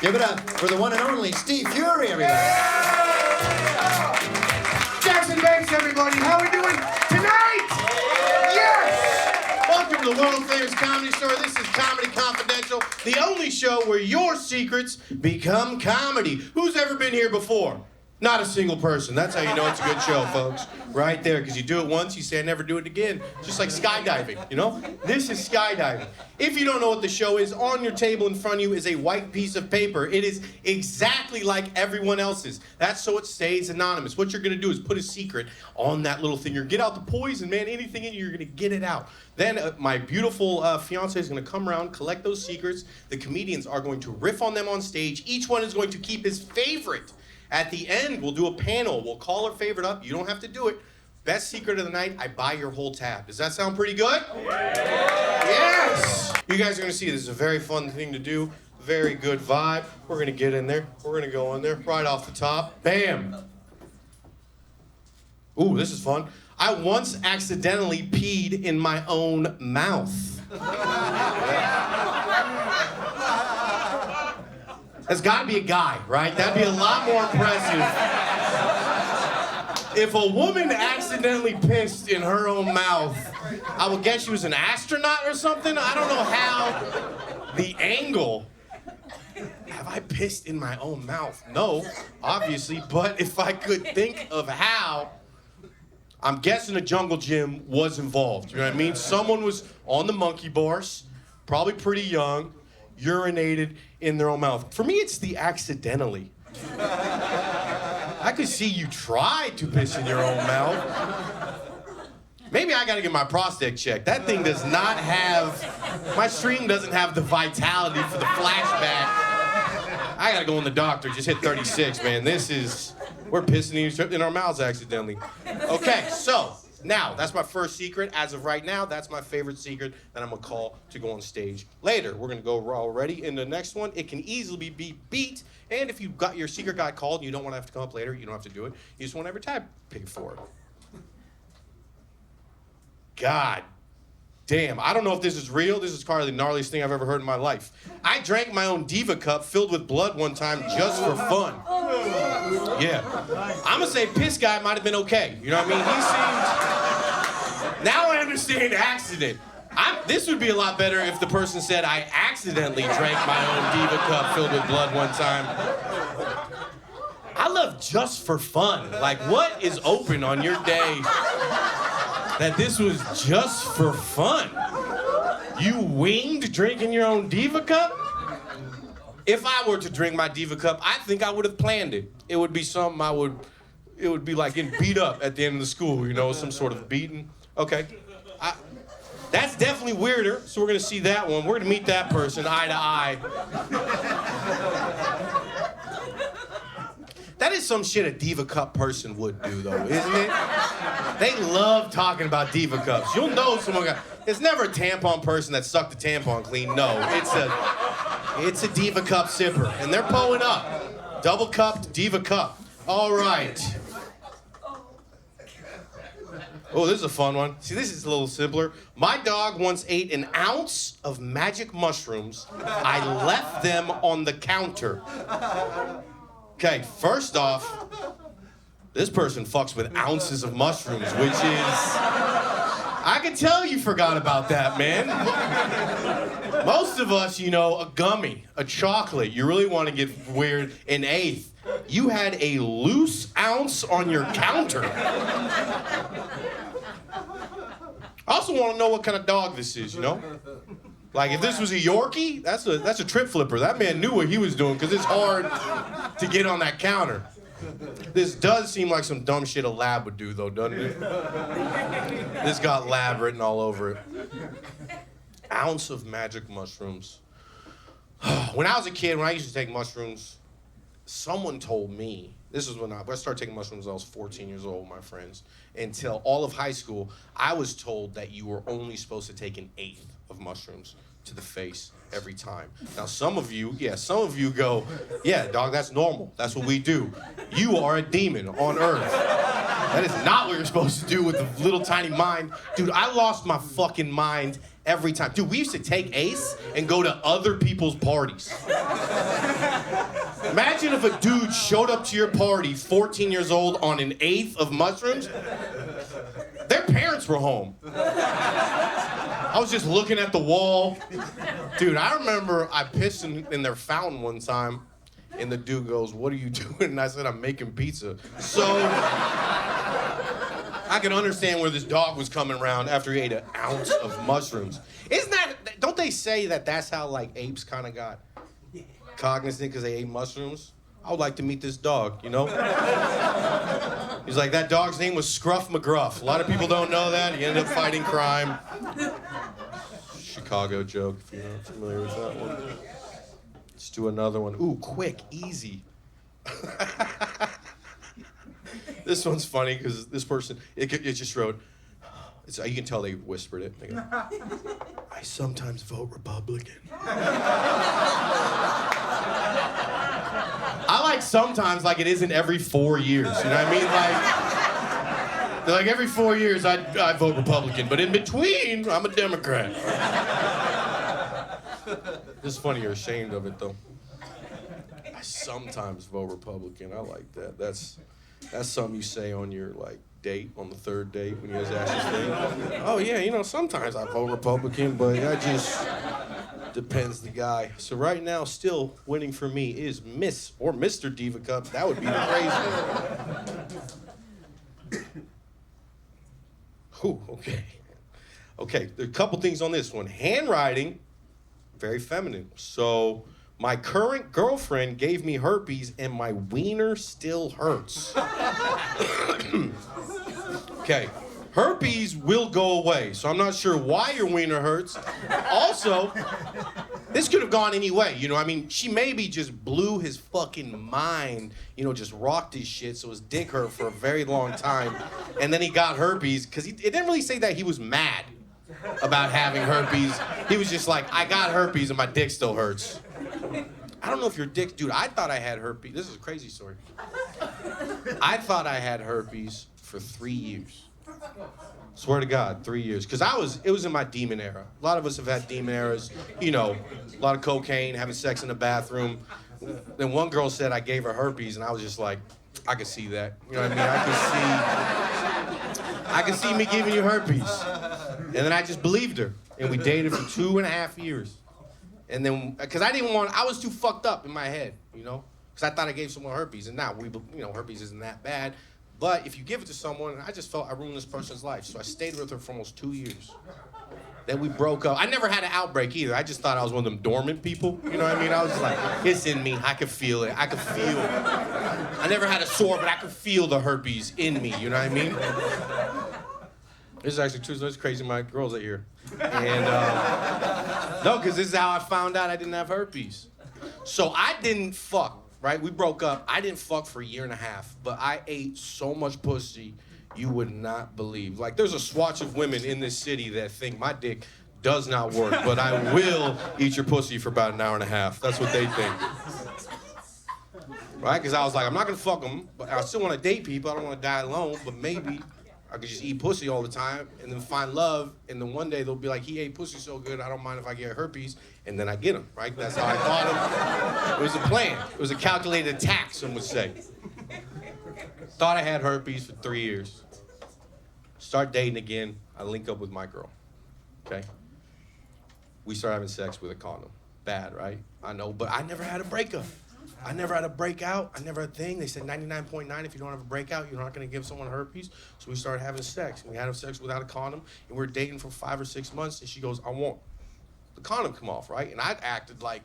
Give it up for the one and only Steve Furey, everybody. Jackson Banks, everybody. How are we doing tonight? Yes! Welcome to the world famous comedy store. This is Comedy Confidential, the only show where your secrets become comedy. Who's ever been here before? Not a single person. That's how you know it's a good show, folks. Right there, because you do it once, you say, I never do it again. Just like skydiving, you know? This is skydiving. If you don't know what the show is, on your table in front of you is a white piece of paper. It is exactly like everyone else's. That's so it stays anonymous. What you're going to do is put a secret on that little thing. You're going to get out the poison, man. Anything in you, you're going to get it out. Then my beautiful fiance is going to come around, collect those secrets. The comedians are going to riff on them on stage. Each one is going to keep his favorite. At the end, we'll do a panel. We'll call our favorite up. You don't have to do it. Best secret of the night, I buy your whole tab. Does that sound pretty good? Yeah. Yes! You guys are going to see this is a very fun thing to do. Very good vibe. We're going to get in there. We're going to go in there right off the top. Bam! Ooh, this is fun. I once accidentally peed in my own mouth. That's got to be a guy, right? That'd be a lot more impressive. If a woman accidentally pissed in her own mouth, I would guess she was an astronaut or something. I don't know how the angle. Have I pissed in my own mouth? No, obviously, but if I could think of how, I'm guessing a jungle gym was involved. You know what I mean? Someone was on the monkey bars, probably pretty young, urinated in their own mouth. For me, it's the accidentally. I could see you try to piss in your own mouth. Maybe I gotta get my prostate checked. That thing does not have, my stream doesn't have the vitality for the flashback. I gotta go in the doctor, just hit 36, man. We're pissing in our mouths accidentally. Okay, so, now, that's my first secret. As of right now, that's my favorite secret that I'm gonna call to go on stage later. We're gonna go already in the next one. It can easily be beat. And if you got your secret got called and you don't want to have to come up later, you don't have to do it. You just want to have your tab paid for it. God damn. I don't know if this is real. This is probably the gnarliest thing I've ever heard in my life. I drank my own Diva cup filled with blood one time just for fun. Yeah. I'm gonna say piss guy might have been okay. You know what I mean? He seemed... Now I understand accident. This would be a lot better if the person said I accidentally drank my own Diva cup filled with blood one time. I love just for fun. Like, what is open on your day that this was just for fun? You winged drinking your own Diva cup? If I were to drink my Diva cup, I think I would have planned it. It would be something it would be like getting beat up at the end of the school, you know, some sort of beating. Okay. That's definitely weirder, so we're gonna see that one. We're gonna meet that person eye to eye. That is some shit a Diva Cup person would do, though, isn't it? They love talking about Diva Cups. You'll know someone got... It's never a tampon person that sucked the tampon clean. No, it's a Diva Cup sipper, and they're pulling up. Double cupped Diva Cup. All right. Oh, this is a fun one. See, this is a little simpler. My dog once ate an ounce of magic mushrooms. I left them on the counter. Okay, first off, this person fucks with ounces of mushrooms, which is... I can tell you forgot about that, man. Most of us, you know, a gummy, a chocolate, you really want to get weird, an eighth. You had a loose ounce on your counter. I also want to know what kind of dog this is, you know? Like, if this was a Yorkie, that's a trip flipper. That man knew what he was doing, because it's hard to get on that counter. This does seem like some dumb shit a lab would do, though, doesn't it? This got lab written all over it. Ounce of magic mushrooms. When I was a kid, when I used to take mushrooms, someone told me, this was when I started taking mushrooms when I was 14 years old with my friends. Until all of high school, I was told that you were only supposed to take an eighth of mushrooms to the face every time. Now, some of you go, yeah, dog, that's normal. That's what we do. You are a demon on earth. That is not what you're supposed to do with a little tiny mind. Dude, I lost my fucking mind every time. Dude, we used to take Ace and go to other people's parties. Imagine if a dude showed up to your party, 14 years old, on an eighth of mushrooms. Their parents were home. I was just looking at the wall. Dude, I remember I pissed in their fountain one time, and the dude goes, "What are you doing?" And I said, "I'm making pizza." So I can understand where this dog was coming around after he ate an ounce of mushrooms. Don't they say that that's how, like, apes kind of got cognizant because they ate mushrooms? I would like to meet this dog, you know? He's like, that dog's name was Scruff McGruff. A lot of people don't know that. He ended up fighting crime. Chicago joke, if you're not familiar with that one. Let's do another one. Ooh, quick, easy. This one's funny because this person, it just wrote, you can tell they whispered it. They go, "I sometimes vote Republican." I like sometimes like it isn't every 4 years, you know what I mean? They're like every 4 years I vote Republican, but in between, I'm a Democrat. It's funny you're ashamed of it though. I sometimes vote Republican. I like that. That's something you say on your like date, on the third date when you guys ask this thing. Oh yeah, you know, sometimes I vote Republican, but I just depends the guy. So right now, still winning for me is Miss or Mr. Diva Cup. That would be the crazy one. Ooh, okay. Okay, there are a couple things on this one. Handwriting, very feminine. So my current girlfriend gave me herpes and my wiener still hurts. Okay, herpes will go away, so I'm not sure why your wiener hurts. Also, this could have gone any way, you know, I mean, she maybe just blew his fucking mind, you know, just rocked his shit so his dick hurt for a very long time, and then he got herpes, because it didn't really say that he was mad about having herpes. He was just like, I got herpes and my dick still hurts. I don't know if your dick, dude, I thought I had herpes. This is a crazy story. I thought I had herpes for 3 years. Swear to God, 3 years. Because it was in my demon era. A lot of us have had demon eras. You know, a lot of cocaine, having sex in the bathroom. Then one girl said I gave her herpes, and I was just like, I could see that. You know what I mean? I could see me giving you herpes. And then I just believed her. And we dated for 2.5 years. And then, because I was too fucked up in my head, you know? Because I thought I gave someone herpes. And now, herpes isn't that bad. But if you give it to someone, I just felt I ruined this person's life. So I stayed with her for almost 2 years. Then we broke up. I never had an outbreak either. I just thought I was one of them dormant people. You know what I mean? I was just like, it's in me. I could feel it. I never had a sore, but I could feel the herpes in me. You know what I mean? This is actually true. So it's crazy. My girls are here. And, no, because this is how I found out I didn't have herpes. So I didn't fuck. Right? We broke up. I didn't fuck for 1.5 years, but I ate so much pussy you would not believe. Like, there's a swatch of women in this city that think my dick does not work, but I will eat your pussy for about 1.5 hours. That's what they think. Right? Because I was like, I'm not going to fuck them, but I still want to date people. I don't want to die alone, but maybe I could just eat pussy all the time and then find love, and then one day they'll be like, he ate pussy so good, I don't mind if I get herpes, and then I get him, right? That's how I thought it. It was a plan. It was a calculated attack, some would say. Thought I had herpes for 3 years. Start dating again. I link up with my girl, okay? We start having sex with a condom. Bad, right? I know, but I never had a breakup. I never had a breakout. I never had a thing. They said 99.9 if you don't have a breakout, you're not going to give someone herpes. So we started having sex. We had sex without a condom, and we were dating for 5 or 6 months, and she goes, I want the condom come off, right? And I acted like,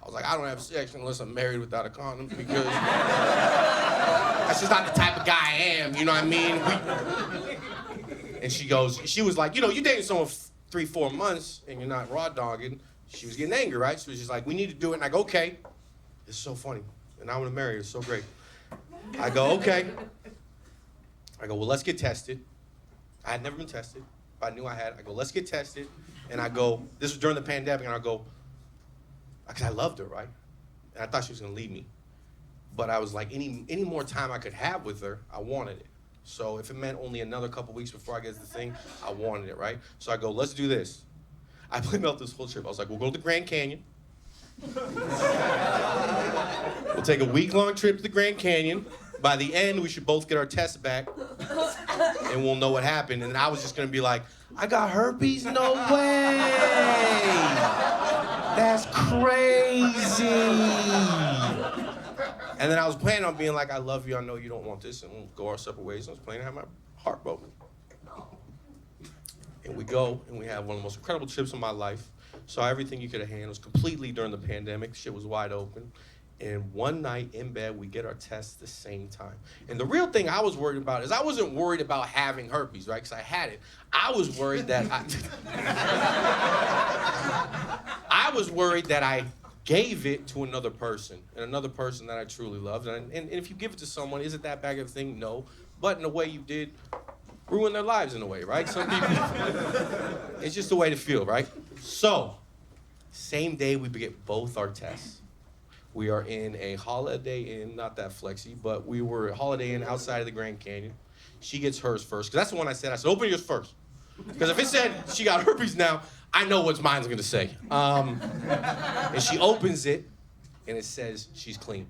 I was like, I don't have sex unless I'm married without a condom, because that's just not the type of guy I am, you know what I mean? And she was like, you know, you're dating someone 3-4 months, and you're not raw dogging. She was getting angry, right? She was just like, we need to do it, and I go, okay. It's so funny. And I want to marry her. It's so great. I go, okay. I go, well, let's get tested. I had never been tested, but I knew I had. I go, let's get tested. And I go, this was during the pandemic, and I go, because I loved her, right? And I thought she was going to leave me. But I was like, any more time I could have with her, I wanted it. So if it meant only another couple weeks before I get the thing, I wanted it, right? So I go, let's do this. I planned out this whole trip. I was like, we'll go to the Grand Canyon. We'll take a week-long trip to the Grand Canyon. By the end, we should both get our tests back, and we'll know what happened. And I was just gonna be like, I got herpes? No way! That's crazy! And then I was planning on being like, I love you, I know you don't want this, and we'll go our separate ways. And I was planning to have my heart broken. And we go, and we have one of the most incredible trips of my life. Saw everything you could have handled. It was completely during the pandemic. Shit was wide open. And one night in bed, we get our tests the same time. And the real thing I was worried about is I wasn't worried about having herpes, right? Because I had it. I was worried that I was worried that I gave it to another person, and another person that I truly loved. And if you give it to someone, is it that bad of a thing? No. But in a way, you did ruin their lives in a way, right? Some people, it's just a way to feel, right? So, same day we get both our tests. We are in a Holiday Inn, not that flexy, but we were at Holiday Inn outside of the Grand Canyon. She gets hers first, because that's the one I said, open yours first. Because if it said she got herpes now, I know what mine's gonna say. And she opens it, and it says she's clean.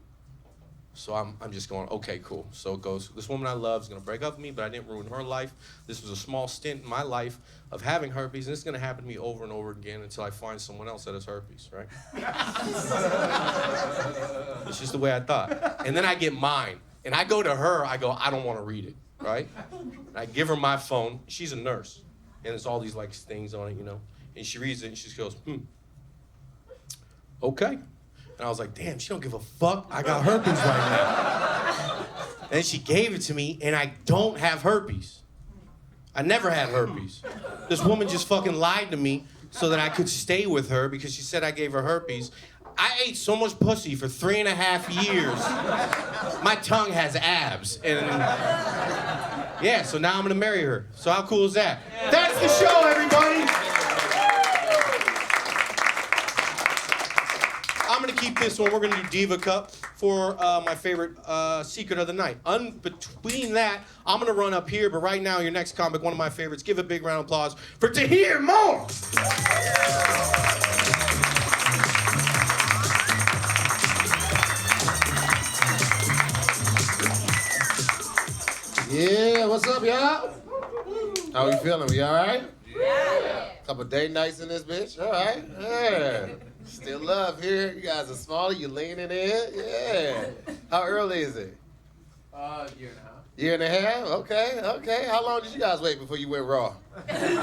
So I'm just going, okay, cool. So it goes, this woman I love is gonna break up with me, but I didn't ruin her life. This was a small stint in my life of having herpes, and it's gonna happen to me over and over again until I find someone else that has herpes, right? It's just the way I thought. And then I get mine, and I go to her, I go, I don't wanna read it, right? And I give her my phone, she's a nurse, and there's all these like things on it, you know? And she reads it, and she just goes, okay. And I was like, damn, she don't give a fuck. I got herpes right now. And she gave it to me, and I don't have herpes. I never had herpes. This woman just fucking lied to me so that I could stay with her because she said I gave her herpes. I ate so much pussy for 3.5 years. My tongue has abs. And yeah, so now I'm gonna marry her. So how cool is that? That's the show, everybody. I'm gonna keep this one. We're gonna do Diva Cup for my favorite secret of the night. Between that, I'm gonna run up here, but right now, your next comic, one of my favorites. Give a big round of applause for Tahir Moore. Yeah, what's up, y'all? How we feeling? We all right? Yeah. Couple date nights in this bitch? All right. Yeah. Still love here. You guys are smaller. You leaning in. Yeah. How early is it? Year and a half. Year and a half? Okay, okay. How long did you guys wait before you went raw? You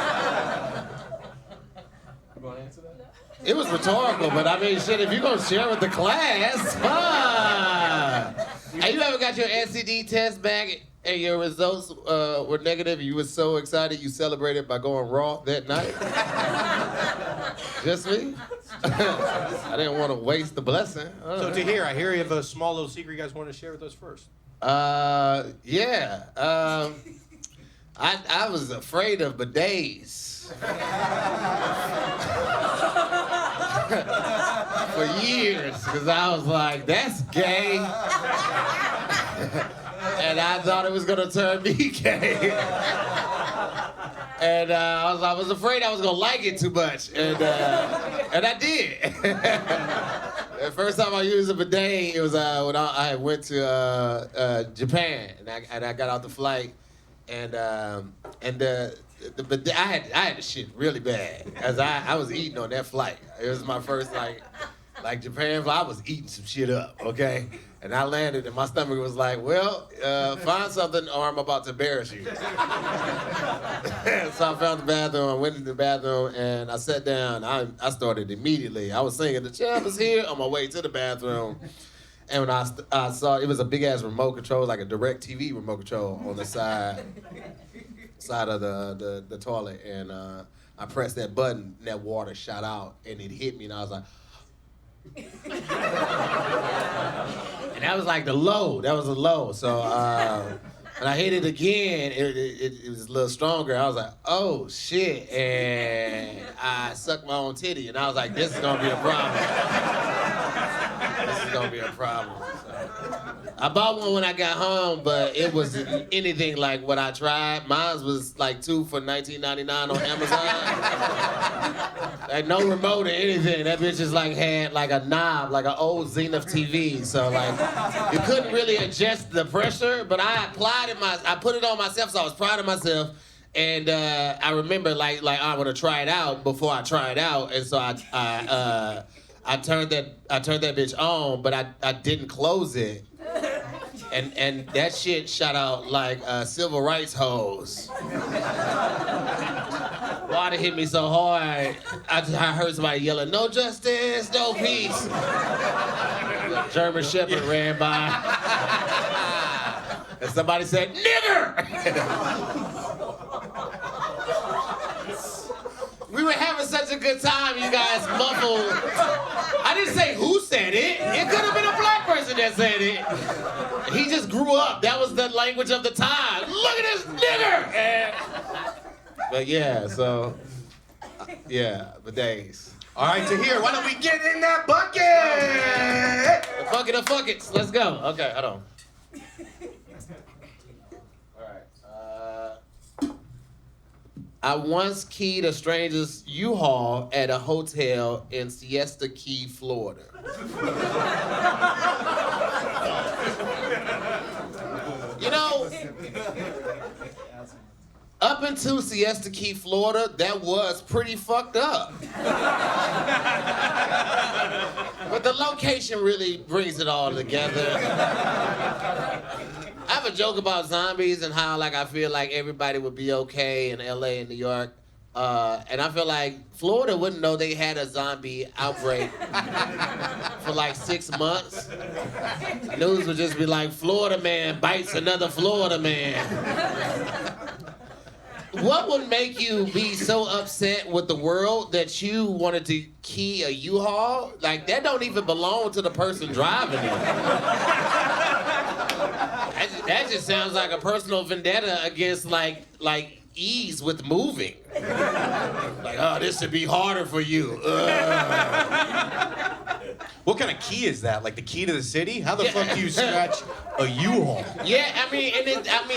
want to answer that? It was rhetorical, but I mean, shit, if you're going to share with the class, fine. Hey, you ever got your STD test back and your results were negative? You were so excited you celebrated by going raw that night? Just me? I didn't want to waste the blessing. So Tahir, I hear you have a small little secret you guys want to share with us first. Yeah. I was afraid of bidets. For years, because I was like, that's gay. And I thought it was gonna turn me gay. And I was afraid I was gonna like it too much, and I did. The first time I used a bidet, it was when I went to Japan, and I got out the flight, and the bidet, I had the shit really bad, as I was eating on that flight. It was my first like Japan flight. I was eating some shit up, okay? And I landed, and my stomach was like, well, find something or I'm about to embarrass you. So I found the bathroom, I went into the bathroom, and I sat down. I started immediately. I was singing, the champ is here, on my way to the bathroom. And when I saw, it was a big-ass remote control, like a DirecTV remote control on the side of the toilet. And I pressed that button, and that water shot out, and it hit me, and I was like, and that was like the low. That was a low. So when I hit it again, it was a little stronger. I was like, oh shit, and I sucked my own titty, and I was like, this is gonna be a problem. This is is gonna be a problem. So. I bought one when I got home, but it wasn't anything like what I tried. Mine was like 2 for $19.99 on Amazon. Like no remote or anything. That bitch just like had like a knob, like an old Zenith TV. So like you couldn't really adjust the pressure, but I put it on myself, so I was proud of myself. And I remember like I want to try it out before I try it out, and so I turned that bitch on, but I didn't close it, and that shit shot out like civil rights hose. Water hit me so hard, I heard somebody yelling, "No justice, no peace." The German Shepherd ran by, and somebody said, "Nigger." We were having such a good time, you guys muffled. I didn't say who said it. It could have been a black person that said it. He just grew up. That was the language of the time. Look at this nigger! But yeah, so, yeah, bidets. All right, Tahir, why don't we get in that bucket? The bucket of fuckets. Let's go. Okay, hold on. I once keyed a stranger's U-Haul at a hotel in Siesta Key, Florida. You know, up until Siesta Key, Florida, that was pretty fucked up. But the location really brings it all together. I have a joke about zombies and how like I feel like everybody would be okay in LA and New York. And I feel like Florida wouldn't know they had a zombie outbreak for like 6 months. News would just be like, Florida man bites another Florida man. What would make you be so upset with the world that you wanted to key a U-Haul? Like, that don't even belong to the person driving it. That just sounds like a personal vendetta against, like ease with moving. Like, oh, this should be harder for you. What kind of key is that? Like the key to the city? How the fuck do you scratch a U-Haul? Yeah, I mean,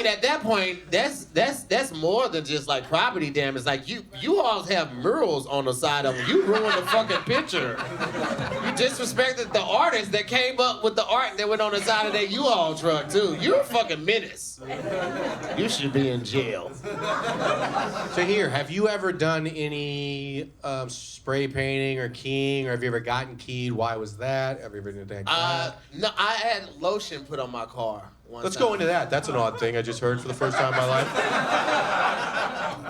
at that point, that's more than just like property damage. Like U-Hauls have murals on the side of them. You ruined the fucking picture. You disrespected the artist that came up with the art that went on the side of that U-Haul truck too. You're a fucking menace. You should be in jail. Tahir, have you ever done any spray painting or keying, or have you ever gotten keyed? Why was that? Have you ever done anything like that? No, I had lotion put on my car one Let's time. go into that. That's an odd thing I just heard for the first time in my life.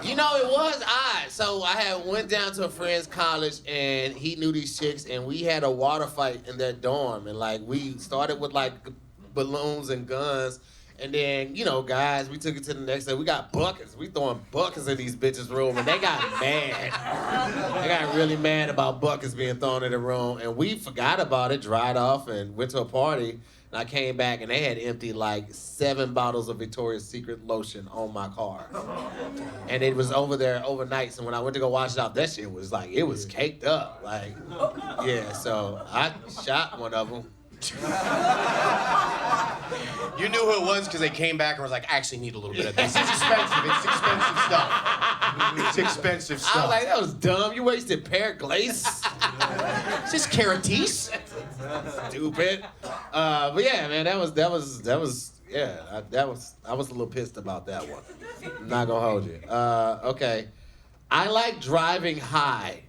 You know, it was odd. So I had went down to a friend's college, and he knew these chicks, and we had a water fight in their dorm, and like we started with like balloons and guns. And then, you know, guys, we took it to the next day. We got buckets. We throwing buckets in these bitches' room, and they got mad. They got really mad about buckets being thrown in the room, and we forgot about it, dried off, and went to a party. And I came back, and they had emptied like 7 bottles of Victoria's Secret lotion on my car. And it was over there overnight, so when I went to go wash it off, that shit was like, it was caked up. Like, yeah, so I shot one of them. You knew who it was because they came back and was like, I actually need a little bit of this. It's expensive. It's expensive stuff. It's expensive stuff. I was like, that was dumb. You wasted pear glaze. Is this Caratis? Stupid. But yeah, man, I was a little pissed about that one. I'm not gonna hold you. Okay. I like driving high.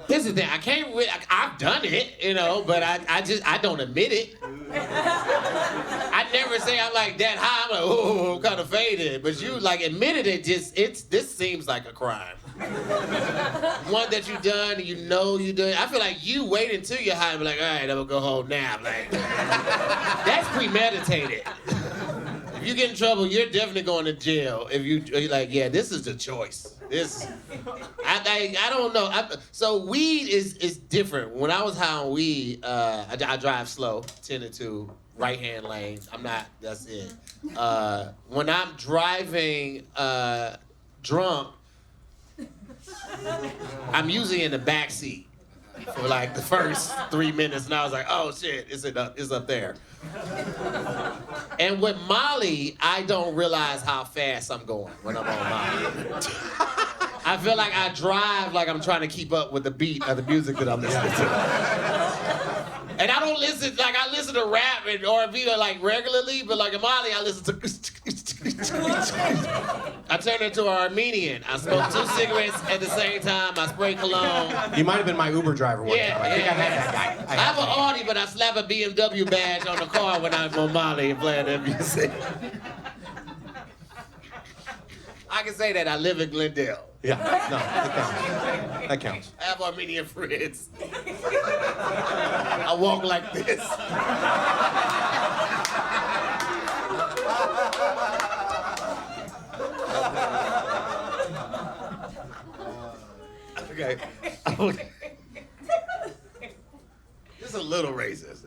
This is the thing. I can't really, I've done it, you know, but I don't admit it. I never say I'm like that high. I'm like, oh, I'm kind of faded. But you like admitted it. This seems like a crime. One that you done, you know you done. I feel like you wait until you're high and be like, all right, I'm gonna go home now. Like, that's premeditated. If you get in trouble, you're definitely going to jail. If you're like, yeah, this is the choice. I don't know. So weed is different. When I was high on weed, I drive slow, 10 to right-hand lanes. That's it. When I'm driving drunk, I'm usually in the back seat for like the first 3 minutes, and I was like, oh shit, it's up there. And with Molly, I don't realize how fast I'm going when I'm on Molly. I feel like I drive like I'm trying to keep up with the beat of the music that I'm listening to. And I don't listen, like I listen to rap and R&B like regularly, but like in Molly, I listen to... I turned into an Armenian. I smoke 2 cigarettes at the same time. I spray cologne. You might have been my Uber driver one time. I think I had that guy. I have an Audi, but I slap a BMW badge on the car when I'm on Molly and playing that music. I can say that I live in Glendale. Yeah, no, that counts. I have Armenian friends. I walk like this. Okay. This is a little racist.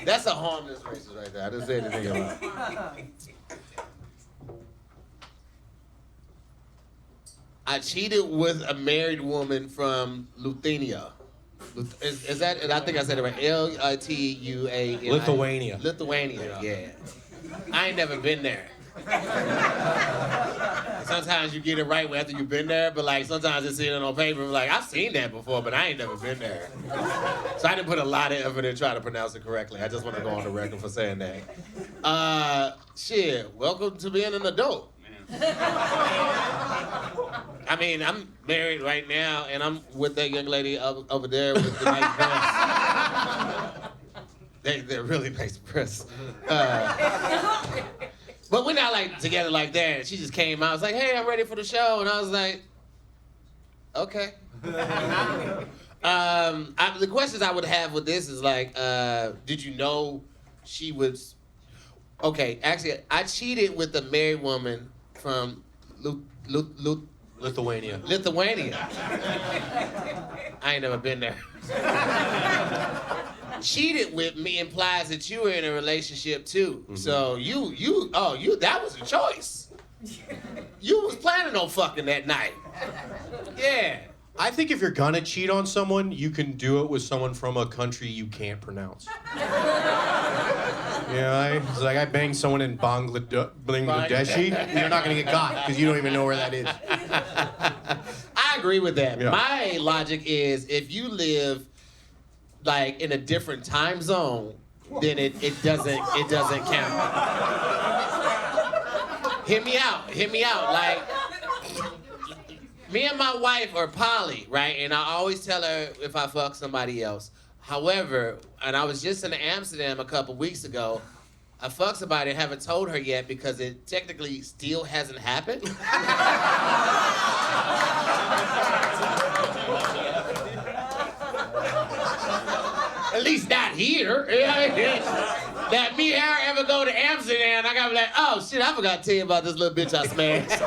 That's a harmless racist right there. I didn't say anything about it. I cheated with a married woman from Lithuania. Is that? I think I said it right. L-I-T-U-A-N. Lithuania. Lithuania. Yeah. I ain't never been there. Sometimes you get it right after you've been there, but like sometimes it's seen it on paper. Like I've seen that before, but I ain't never been there. So I didn't put a lot of effort in trying to pronounce it correctly. I just want to go on the record for saying that. Shit. Welcome to being an adult. I mean, I'm married right now, and I'm with that young lady over there with the nice breasts. They're really nice breasts. But we're not like together like that. She just came out. I was like, "Hey, I'm ready for the show," and I was like, "Okay." The questions I would have with this is like, did you know she was? Okay, actually, I cheated with a married woman from Lithuania. Lithuania. I ain't never been there. Cheated with me implies that you were in a relationship too. Mm-hmm. So that was a choice. You was planning on fucking that night. Yeah. I think if you're gonna cheat on someone, you can do it with someone from a country you can't pronounce. It's like I banged someone in Bangladeshi. You're not gonna get caught because you don't even know where that is. I agree with that. Yeah. My logic is if you live like in a different time zone, then it doesn't count. Hear me out. Like me and my wife are poly, right? And I always tell her if I fuck somebody else. However, and I was just in Amsterdam a couple weeks ago, I fucked somebody and haven't told her yet because it technically still hasn't happened. At least not here. That me and her ever go to Amsterdam, I gotta be like, oh shit, I forgot to tell you about this little bitch I smashed.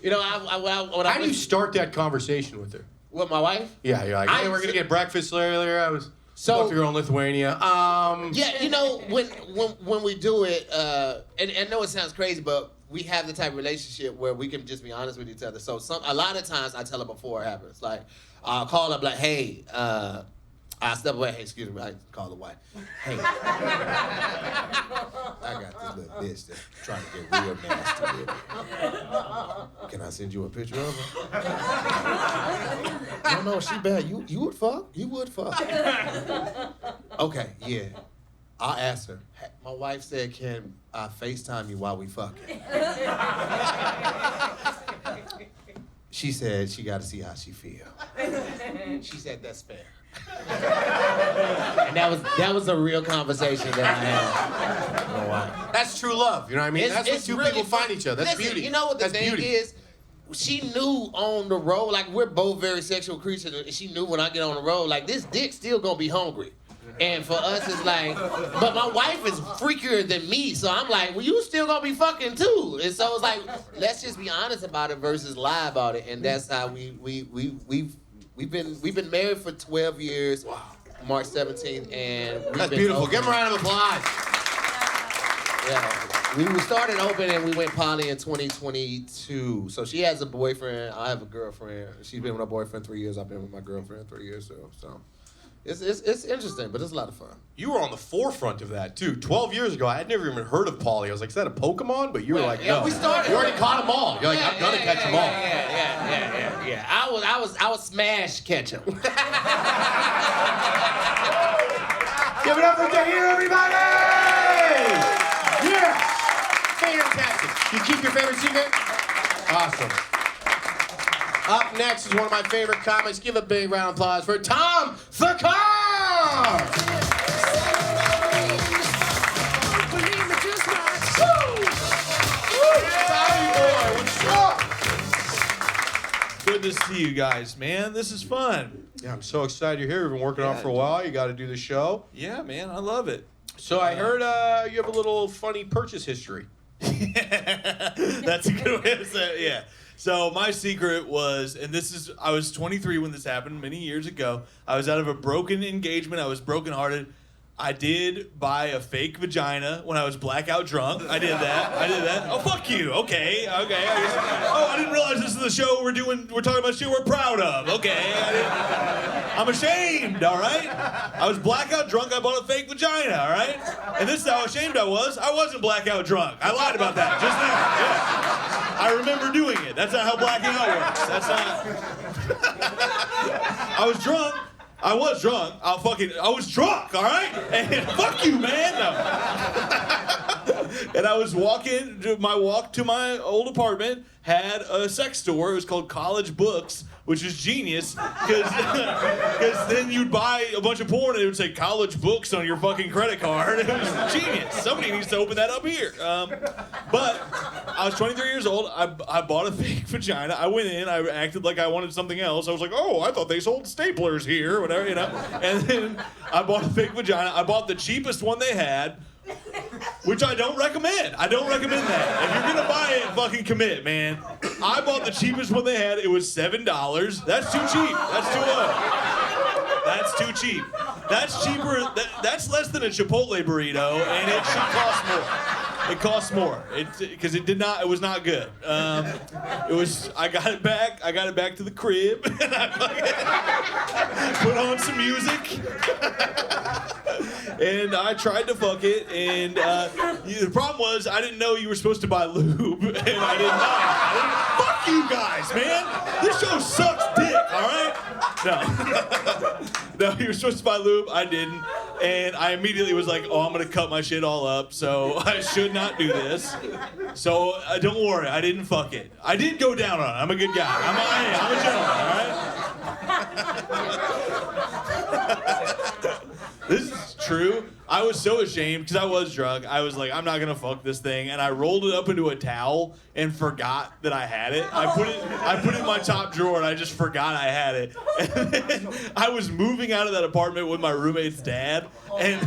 You know, how do you start that conversation with her? With my wife? Yeah, you're like, hey, we're gonna get breakfast earlier. I was so you're in Lithuania. Yeah, you know, when we do it, and I know it sounds crazy, but we have the type of relationship where we can just be honest with each other. So a lot of times I tell her before it happens. Like I'll call up like, hey, I step away. Hey, excuse me. I call the wife. Hey, I got this little bitch that's trying to get real nasty with me. Can I send you a picture of her? No, she bad. You would fuck? You would fuck. Okay, yeah. I'll ask her. My wife said, can I FaceTime you while we fucking? She said she got to see how she feel. She said, that's fair. And that was a real conversation that I had. Oh, wow. That's true love. You know what I mean? That's when two really people find each other. That's beauty. You know what the thing beauty. is? She knew on the road, like we're both very sexual creatures, and she knew when I get on the road, like this dick's still gonna be hungry. And for us, it's like, but my wife is freakier than me, so I'm like, well, you still gonna be fucking too. And so it's like, let's just be honest about it versus lie about it, and that's how we've been married for 12 years. Wow. March 17th, and that's beautiful. Give them a round of applause. We started open and we went poly in 2022. So she has a boyfriend. I have a girlfriend. She's been with her boyfriend 3 years. I've been with my girlfriend 3 years. So it's interesting, but it's a lot of fun. You were on the forefront of that too. 12 years ago, I had never even heard of Polly. I was like, is that a Pokemon? But you were like, no. We started. You already caught them all. You're like, I'm gonna catch them all. Yeah. I was smash catch 'em. Give it up for Tahir, everybody! Yes! Fantastic. You keep your favorite secret? Awesome. Up next is one of my favorite comics. Give a big round of applause for Tom Thakkar! Good to see you guys, man. This is fun. Yeah, I'm so excited you're here. We've been working on it for a while. You got to do the show. Yeah, man, I love it. So I heard you have a little funny purchase history. That's a good way to say it, yeah. So my secret was, and I was 23 when this happened, many years ago. I was out of a broken engagement. I was brokenhearted. I did buy a fake vagina when I was blackout drunk. I did that. Oh, fuck you. Okay. I didn't realize this is the show we're talking about shit we're proud of. Okay. I'm ashamed, all right? I was blackout drunk. I bought a fake vagina, all right? And this is how ashamed I was. I wasn't blackout drunk. I lied about that just now. Yeah. I remember doing it. That's not how blacking out works. That's not. I was drunk. I was drunk, all right? And fuck you, man. No. And I was walking, my walk to my old apartment had a sex store. It was called College Books, which is genius, because then you'd buy a bunch of porn and it would say College Books on your fucking credit card. It was genius. Somebody needs to open that up here. But I was 23 years old. I bought a fake vagina. I went in. I acted like I wanted something else. I was like, oh, I thought they sold staplers here, whatever, you know. And then I bought a fake vagina. I bought the cheapest one they had, which I don't recommend. I don't recommend that. If you're gonna buy it, fucking commit, man. I bought the cheapest one they had. It was $7. That's too cheap. That's too low. That's too cheap. That's cheaper. That's less than a Chipotle burrito, and it should cost more. It costs more. Because it was not good. I got it back to the crib, and I put on some music. And I tried to fuck it, and the problem was I didn't know you were supposed to buy lube, and I did not. Fuck you guys, man. This show sucks dick, all right? No, you were supposed to buy lube. I didn't, and I immediately was like, oh, I'm gonna cut my shit all up, so I should not do this. So don't worry, I didn't fuck it. I did go down on it. I'm a good guy. I'm a gentleman, all right? This is true. I was so ashamed because I was drunk. I was like, I'm not gonna fuck this thing, and I rolled it up into a towel and forgot that I had it. I put it in my top drawer, and I just forgot I had it. And then I was moving out of that apartment with my roommate's dad, and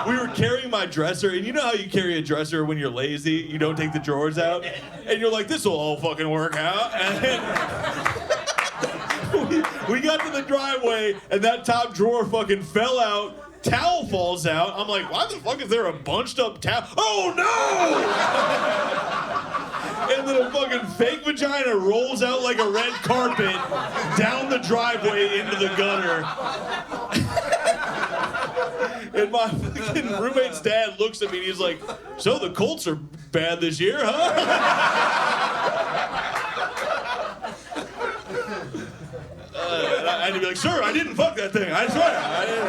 we were carrying my dresser. And you know how you carry a dresser when you're lazy? You don't take the drawers out, and you're like, this will all fucking work out. And then we got to the driveway, and that top drawer fucking fell out. Towel falls out. I'm like, why the fuck is there a bunched up towel? Oh no! And then a fucking fake vagina rolls out like a red carpet down the driveway into the gutter. And my fucking roommate's dad looks at me and he's like, so the Colts are bad this year, huh? I had to be like, sir, I didn't fuck that thing. I swear. I didn't.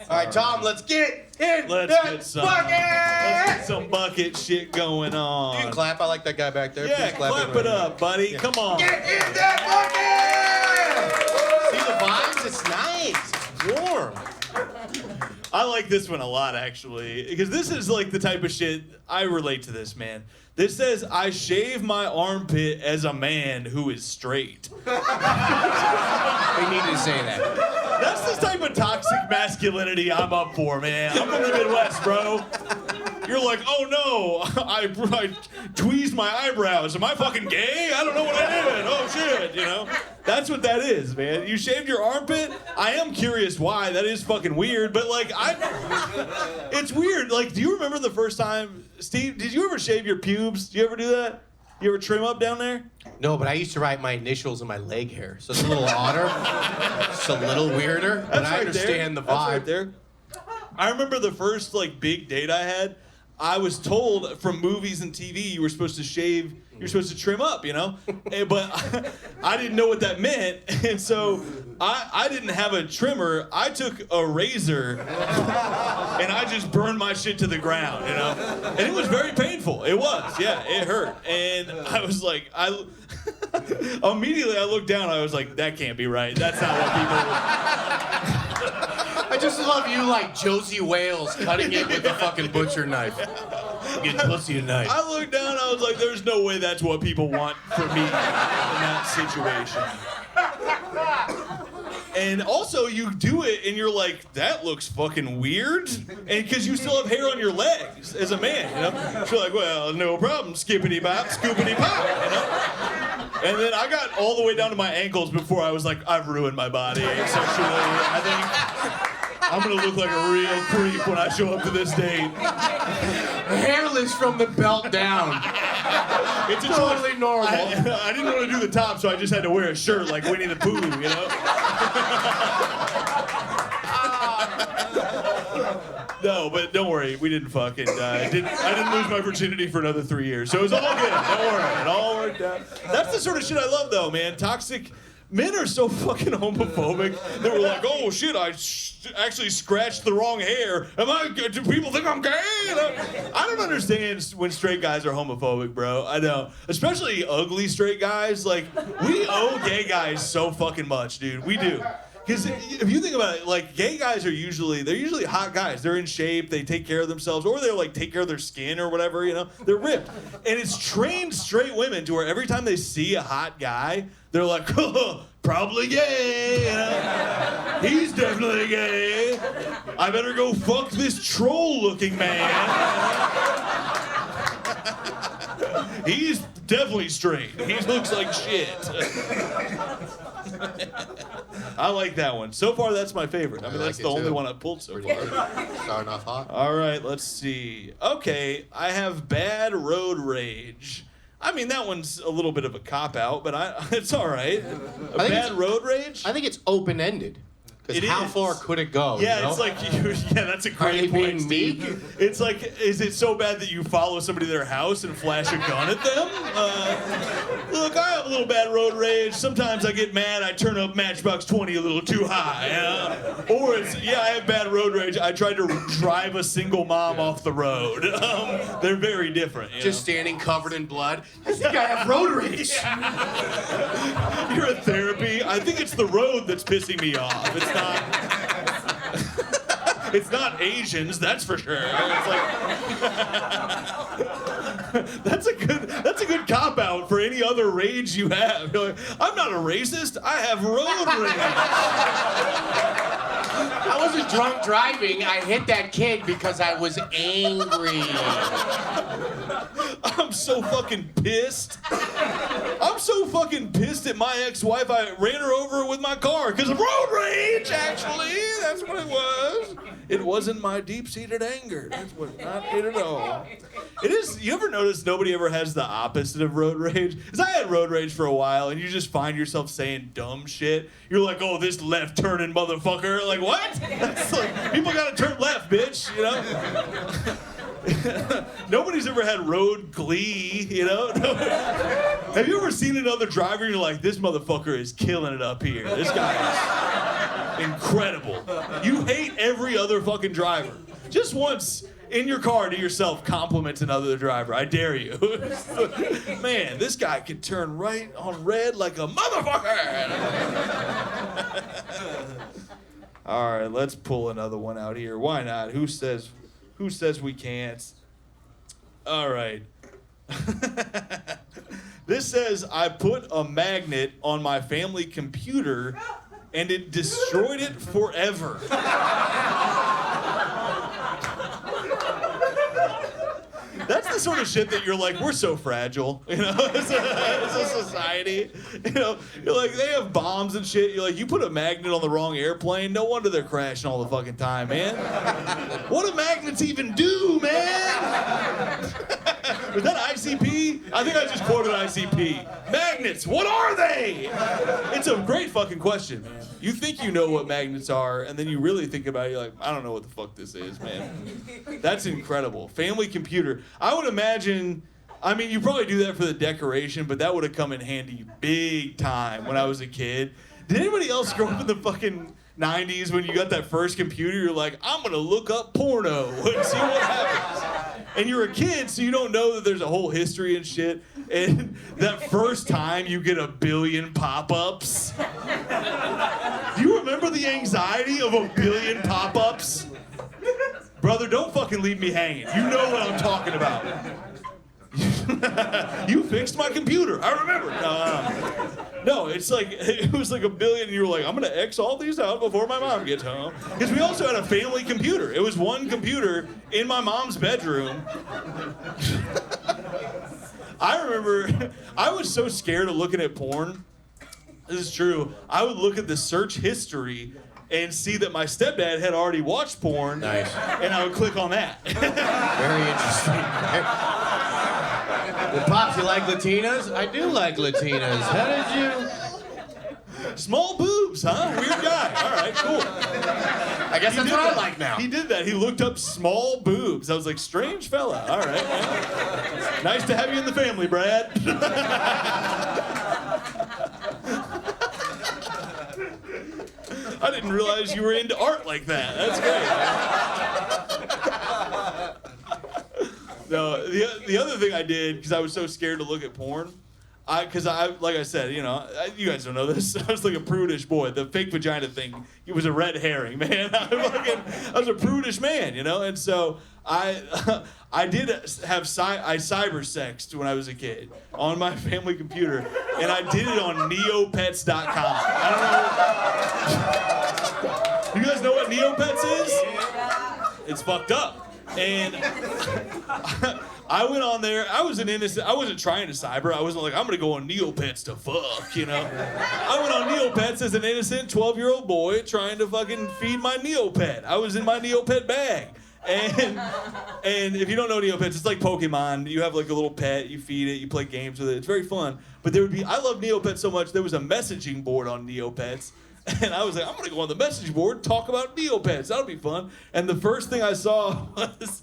All right, Tom, let's get in Let's get some bucket shit going on. You can clap. I like that guy back there. Yeah, Please clap it up, buddy. Yeah. Come on. Get in that bucket! See the vibes? It's nice. It's warm. I like this one a lot, actually, because this is like the type of shit I relate to this, man. This says, I shave my armpit as a man who is straight. They need to say that. That's the type of toxic masculinity I'm up for, man. I'm from the Midwest, bro. You're you're like, oh no, I tweezed my eyebrows. Am I fucking gay? I don't know what I did. Oh shit, you know? That's what that is, man. You shaved your armpit? I am curious why. That is fucking weird, but like, it's weird. Like, do you remember the first time, Steve, did you ever shave your pubes? Do you ever do that? You ever trim up down there? No, but I used to write my initials in my leg hair, so it's a little odder. It's a little weirder, but I understand the vibe. That's right there. I remember the first like big date I had. I was told from movies and TV you were supposed to shave, you're supposed to trim up, you know? But I didn't know what that meant, and so I didn't have a trimmer. I took a razor and I just burned my shit to the ground, you know? And it was very painful. It was, yeah, it hurt. And I was like, immediately I looked down, I was like, that can't be right. That's not what people I just love you like Josie Wales cutting it with the fucking butcher knife. Get pussy tonight. I looked down, I was like, there's no way that's what people want for me in that situation. And also, you do it and you're like, that looks fucking weird. And because you still have hair on your legs as a man, you know? So you're like, well, no problem, skippity bop, scoopity pop, you know? And then I got all the way down to my ankles before I was like, I've ruined my body sexually. I think I'm gonna look like a real creep when I show up to this date. Hairless from the belt down. It's totally normal. I didn't want to do the top, so I just had to wear a shirt like Winnie the Pooh, you know? No, but don't worry, we didn't fucking. I didn't lose my virginity for another 3 years, so it was all good. Don't worry, it all worked out. That's the sort of shit I love, though, man. Toxic. Men are so fucking homophobic that we're like, oh shit, I actually scratched the wrong hair. Do people think I'm gay? I don't understand when straight guys are homophobic, bro. I don't. Especially ugly straight guys. Like, we owe gay guys so fucking much, dude. We do. Because if you think about it, like, gay guys are usually hot guys. They're in shape, they take care of themselves, or they're like take care of their skin or whatever, you know? They're ripped. And it's trained straight women to where every time they see a hot guy, they're like, oh, probably gay, you know? He's definitely gay. I better go fuck this troll-looking man. He's definitely straight. He looks like shit. I like that one. So far, that's my favorite. I mean, that's the only one I've pulled so far. Starting off hot. All right, let's see. Okay, I have bad road rage. I mean, that one's a little bit of a cop-out, but it's all right. Bad road rage? I think it's open-ended. Because how far could it go? Yeah, you know? it's like, yeah, that's a great point, Steve. It's like, is it so bad that you follow somebody to their house and flash a gun at them? Look, I have a little bad road rage. Sometimes I get mad, I turn up Matchbox 20 a little too high. Or it's, yeah, I have bad road rage. I tried to drive a single mom off the road. They're very different. Just standing covered in blood. I think I have road rage. You're in therapy. I think it's the road that's pissing me off. It's not Asians, that's for sure. It's like, that's a good cop out for any other rage you have. You're like, I'm not a racist. I have road rage. I wasn't drunk driving. I hit that kid because I was angry. I'm so fucking pissed. I'm so fucking pissed at my ex-wife. I ran her over with my car because of road rage, actually. That's what it was. It wasn't my deep-seated anger. That's what, not it at all. It is, you ever notice nobody ever has the opposite of road rage? Because I had road rage for a while, and you just find yourself saying dumb shit. You're like, oh, this left-turning motherfucker. Like, what? That's like, people gotta turn left, bitch, you know? Nobody's ever had road glee, you know? Have you ever seen another driver and you're like, this motherfucker is killing it up here. This guy is incredible. You hate every other fucking driver. Just once in your car to yourself, compliment another driver. I dare you. Man, this guy can turn right on red like a motherfucker. All right, let's pull another one out here. Why not? Who says we can't? All right. This says, I put a magnet on my family computer and it destroyed it forever. That's the sort of shit that you're like, we're so fragile, you know, as a society. You know, you're like, they have bombs and shit. You're like, you put a magnet on the wrong airplane, no wonder they're crashing all the fucking time, man. What do magnets even do, man? Was that ICP? I think I just quoted ICP. Magnets, what are they? It's a great fucking question, man. You think you know what magnets are, and then you really think about it, you're like, I don't know what the fuck this is, man. That's incredible. Family computer. I would imagine, I mean, you probably do that for the decoration, but that would have come in handy big time when I was a kid. Did anybody else grow up in the fucking 90s when you got that first computer? You're like, I'm gonna look up porno and see what happens. And you're a kid, so you don't know that there's a whole history and shit. And that first time you get 1 billion pop-ups. Do you remember the anxiety of 1 billion pop-ups? Brother, don't fucking leave me hanging. You know what I'm talking about. You fixed my computer. I remember. No, it's like, it was like 1 billion, and you were like, I'm gonna X all these out before my mom gets home. Because we also had a family computer. It was one computer in my mom's bedroom. I remember, I was so scared of looking at porn. This is true. I would look at the search history and see that my stepdad had already watched porn. Nice. And I would click on that. Very interesting. Well, Pops, you like Latinas? I do like Latinas. How did you... Small boobs, huh? Weird guy. All right, cool. I guess that's what I like now. He did that. He looked up small boobs. I was like, strange fella. All right, man. Nice to have you in the family, Brad. I didn't realize you were into art like that. That's great. No, the other thing I did, because I was so scared to look at porn, because like I said, you know, you guys don't know this. I was like a prudish boy. The fake vagina thing, it was a red herring, man. I was a prudish man, you know, and so I did have I cyber sexed when I was a kid on my family computer, and I did it on neopets.com. I don't know. You guys know what Neopets is? It's fucked up. And I went on there. I was an innocent. I wasn't trying to cyber. I wasn't like, I'm gonna go on Neopets to fuck, you know. I went on Neopets as an innocent 12-year-old boy trying to fucking feed my Neopet. I was in my Neopet bag. And if you don't know Neopets, it's like Pokemon. You have like a little pet, you feed it, you play games with it. It's very fun. But I love Neopets so much. There was a messaging board on Neopets. And I was like, I'm gonna go on the message board and talk about Neopets. That'll be fun. And the first thing I saw was,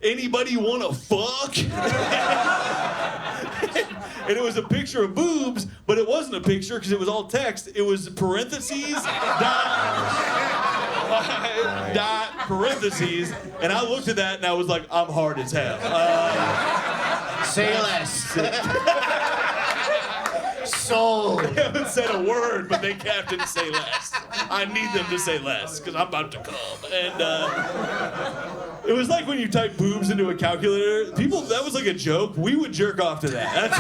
anybody wanna fuck? And it was a picture of boobs, but it wasn't a picture because it was all text. It was parentheses, dot, parentheses. And I looked at that and I was like, I'm hard as hell. Say less. Sold. They haven't said a word, but they have to say less. I need them to say less, because I'm about to come. And it was like when you type boobs into a calculator. People, that was like a joke. We would jerk off to that.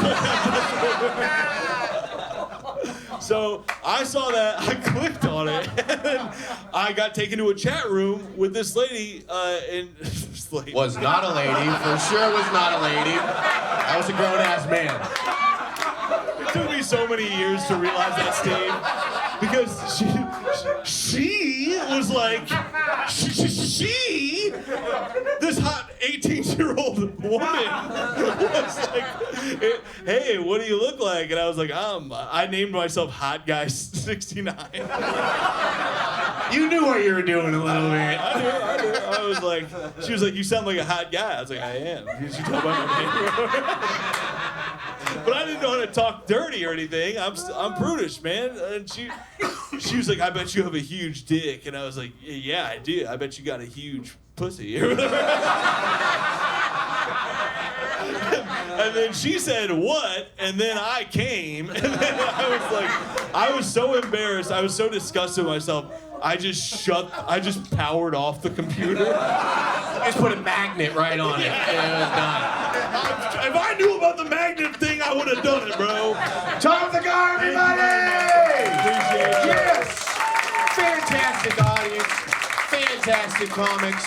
So I saw that, I clicked on it, and I got taken to a chat room with this lady, and this lady Was not a lady. For sure was not a lady. That was a grown-ass man. It took me so many years to realize that, Steve, because she was like, this hot 18-year-old woman was like, hey, what do you look like? And I was like, I named myself Hot Guy 69. You knew what you were doing a little bit. I knew. I was like, she was like, you sound like a hot guy. I was like, I am. Did you tell by my name? But I didn't know how to talk dirty or anything. I'm prudish, man. And she was like, I bet you have a huge dick. And I was like, yeah, I do. I bet you got a huge pussy or whatever. And then she said, what? And then I came. And then I was like, I was so embarrassed. I was so disgusted with myself. I just powered off the computer. Just put a magnet right on it, and it was done. If I knew about the magnet thing, I would have done it, bro. Tom Thakkar, everybody! Appreciate it. Yes! Fantastic audience. Fantastic comics.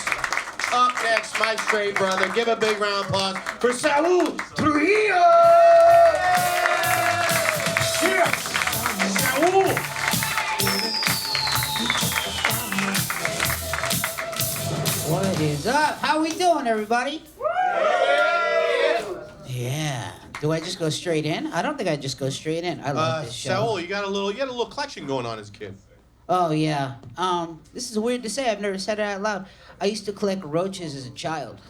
Up next, my straight brother. Give a big round of applause for Saul Trujillo. Yeah. Saul. What is up? How we doing, everybody? Yeah. Do I just go straight in? I don't think I just go straight in. I love this show. Saul, you got a little collection going on as a kid. Oh yeah. This is weird to say. I've never said it out loud. I used to collect roaches as a child.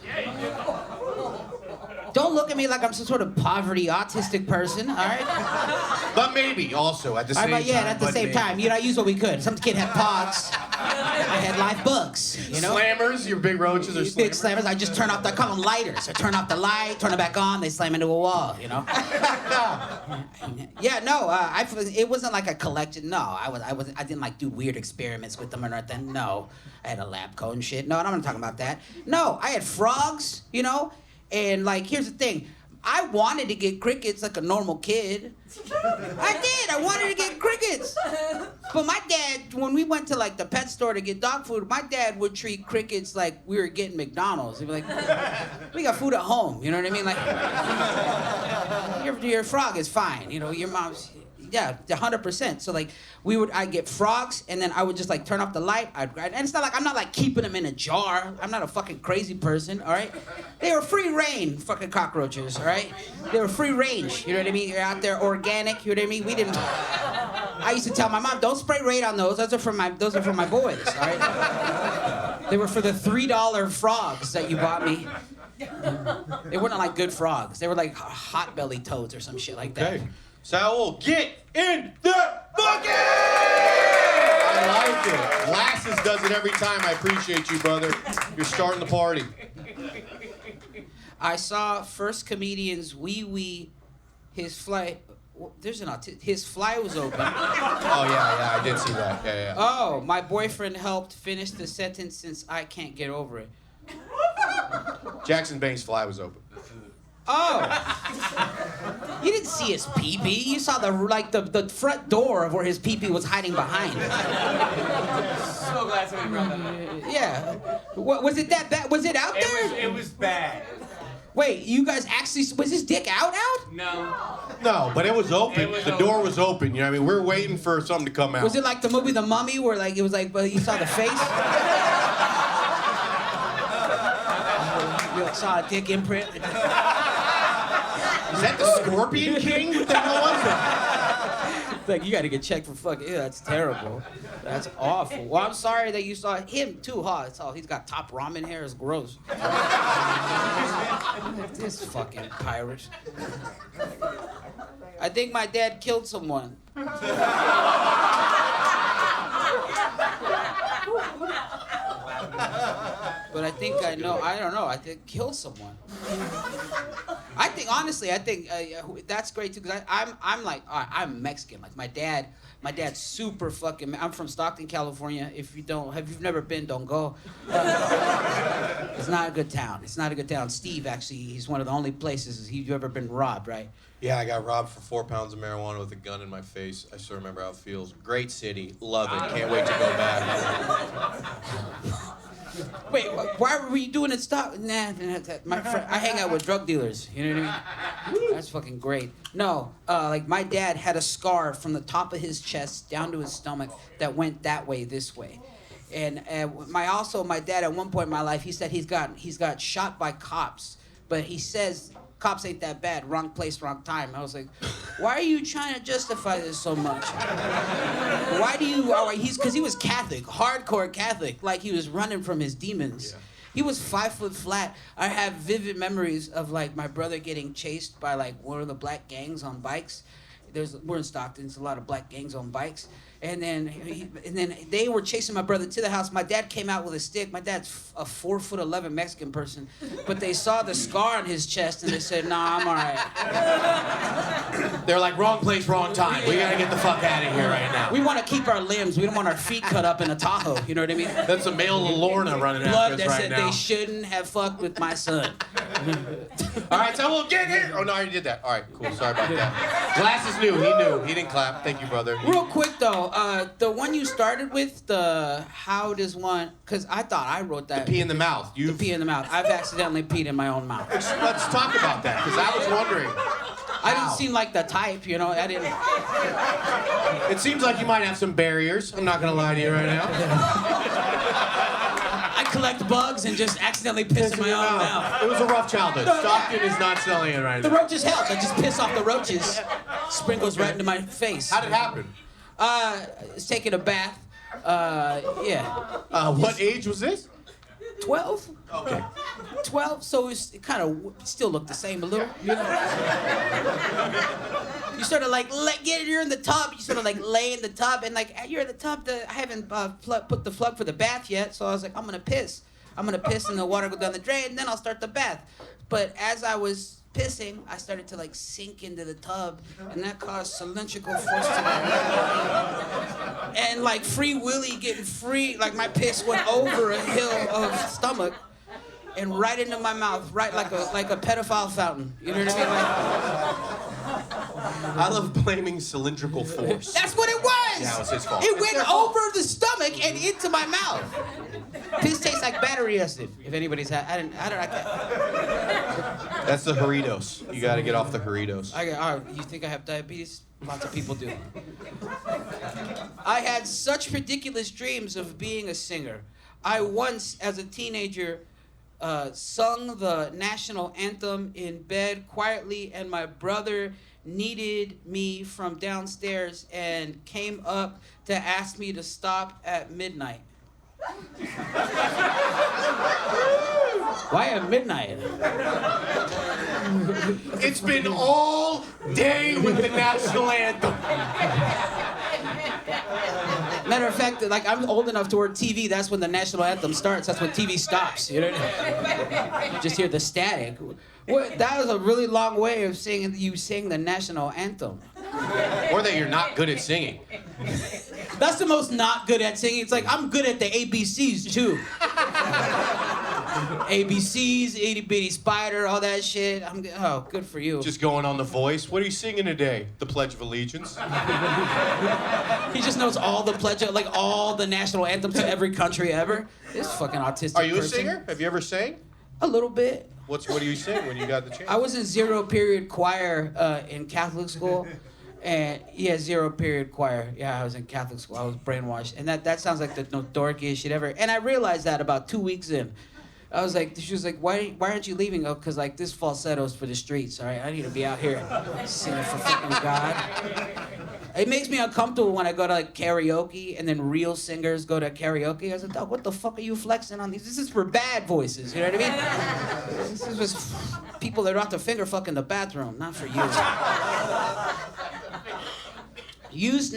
Don't look at me like I'm some sort of poverty autistic person, all right? But maybe also at the same time. Yeah, at the but same maybe. time. You know, I used what we could. Some kid had pogs. I had live bugs, you know? Slammers, your big roaches are Big slammers. slammers. I just turn off, I call them lighters. I turn off the light, turn it back on, they slam into a wall, you know? Yeah, no, it wasn't like I collected, no. I didn't like do weird experiments with them or nothing, no. I had a lab coat and shit. No, I'm not talking about that. No, I had frogs, you know? And like, here's the thing. I wanted to get crickets like a normal kid. I did. I wanted to get crickets. But my dad, when we went to like the pet store to get dog food, my dad would treat crickets like we were getting McDonald's. He'd be like, we got food at home. You know what I mean? Like, your frog is fine. You know, your mom's, yeah, 100%. So like, I'd get frogs, and then I would just like turn off the light. And it's not like, I'm not like keeping them in a jar. I'm not a fucking crazy person, all right? They were free reign, fucking cockroaches, all right? They were free range, you know what I mean? You're out there organic, you know what I mean? I used to tell my mom, don't spray Raid on those. Those are for my boys, all right? They were for the $3 frogs that you bought me. They weren't like good frogs. They were like hot belly toads or some shit like that. Okay. Saul, get in the bucket! I like it. Glasses does it every time. I appreciate you, brother. You're starting the party. I saw first comedian's his fly. His fly was open. Oh, yeah, I did see that. Yeah. Oh, my boyfriend helped finish the sentence since I can't get over it. Jackson Bank's fly was open. Oh. You didn't see his pee-pee. You saw the front door of where his pee-pee was hiding behind. So glad somebody brought that up. Yeah. Was it that bad? Was it out there? It was bad. Wait, you guys actually, was his dick out? No. No, but it was open. The door was open. You know what I mean? We're waiting for something to come out. Was it like the movie The Mummy where like it was like, but you saw the face? You saw a dick imprint? Is that the Scorpion King? What the hell was that? Like, you gotta get checked for fucking, ew, that's terrible. That's awful. Well, I'm sorry that you saw him too, huh? It's all, he's got top ramen hair, it's gross. This fucking pirate. I think my dad killed someone. But I think I know, I don't know, I think kill someone. I think, honestly, that's great too, because I'm like, I'm Mexican. Like my dad's super fucking, I'm from Stockton, California. If you've never been, don't go. It's not a good town. It's not a good town. Steve, actually, he's one of the only places you've ever been robbed, right? Yeah, I got robbed for 4 pounds of marijuana with a gun in my face. I still remember how it feels. Great city. Love it. Can't wait to go back. Wait, why were you doing it? Stop. Nah, my friend, I hang out with drug dealers. You know what I mean? That's fucking great. No, like my dad had a scar from the top of his chest down to his stomach that went that way, this way. And my dad at one point in my life, he said he's got shot by cops, but he says cops ain't that bad. Wrong place, wrong time. I was like, why are you trying to justify this so much? Why do you? Because he was Catholic, hardcore Catholic, like he was running from his demons. Yeah. He was 5 foot flat. I have vivid memories of like my brother getting chased by like one of the black gangs on bikes. We're in Stockton. There's a lot of black gangs on bikes. And then they were chasing my brother to the house. My dad came out with a stick. My dad's a 4'11" Mexican person, but they saw the scar on his chest and they said, "Nah, I'm all right." They're like, wrong place, wrong time. We gotta get the fuck out of here right now. We want to keep our limbs. We don't want our feet cut up in a Tahoe. You know what I mean? That's a male Lorna running Blood after us that right said now. they shouldn't have fucked with my son. All right, so we'll get here. Oh no, I already did that. All right, cool. Sorry about that. Glasses knew. He knew. He didn't clap. Thank you, brother. Real quick though, No, the one you started with, how does one? Because I thought I wrote that. Pee in the mouth. The pee in the mouth. I've accidentally peed in my own mouth. Let's talk about that, because I was wondering. I didn't seem like the type, you know. I didn't. It seems like you might have some barriers. I'm not gonna lie to you right now. I collect bugs and just accidentally piss in my own mouth. It was a rough childhood. No, Stockton is not selling it right The now. roaches help. I just piss off the roaches. Sprinkles right into my face. How did it happen? It's taking a bath. Yeah. What age was this? 12? Okay. 12, so it kind of still looked the same a little, you know? You sort of like, you're in the tub, you sort of like lay in the tub, and like, you're in the tub, I haven't put the plug for the bath yet, so I was like, I'm gonna piss. I'm gonna piss and the water go down the drain, then I'll start the bath. But as I was pissing, I started to like sink into the tub, and that caused cylindrical force to my and like Free Willy getting free, like my piss went over a hill of stomach and right into my mouth, right like a pedophile fountain. You know what I mean? I love blaming cylindrical force. That's what it was. Yeah, it was his fault. It went over the stomach and into my mouth. Piss tastes like battery acid. If anybody's had, I can't. That's the Doritos. You gotta get off the Doritos. You think I have diabetes? Lots of people do. I had such ridiculous dreams of being a singer. I once, as a teenager, sung the national anthem in bed quietly, and my brother needed me from downstairs and came up to ask me to stop at midnight. Why at midnight? It's been all day with the national anthem. Matter of fact, like I'm old enough to where TV, that's when the national anthem starts. That's when TV stops. You know what I mean? You just hear the static. That was a really long way of saying you sing the national anthem. Or that you're not good at singing. That's the most not good at singing. It's like I'm good at the ABCs too. ABCs, Itty Bitty Spider, all that shit. Good for you. Just going on The Voice. What are you singing today? The Pledge of Allegiance. He just knows all the pledge, like all the national anthems to every country ever. This fucking autistic Are you a person. singer? Have you ever sang? A little bit. What do you sing when you got the chance? I was in zero period choir in Catholic school. And zero period choir. Yeah, I was in Catholic school. I was brainwashed. And that sounds like the dorkiest shit ever. And I realized that about 2 weeks in. I was like, she was like, why aren't you leaving? Oh, because like this falsetto's for the streets, all right? I need to be out here singing for fucking God. It makes me uncomfortable when I go to like karaoke and then real singers go to karaoke. I was like, dog, what the fuck are you flexing on these? This is for bad voices, you know what I mean? This is just people that don't have to finger fuck in the bathroom, not for you. I used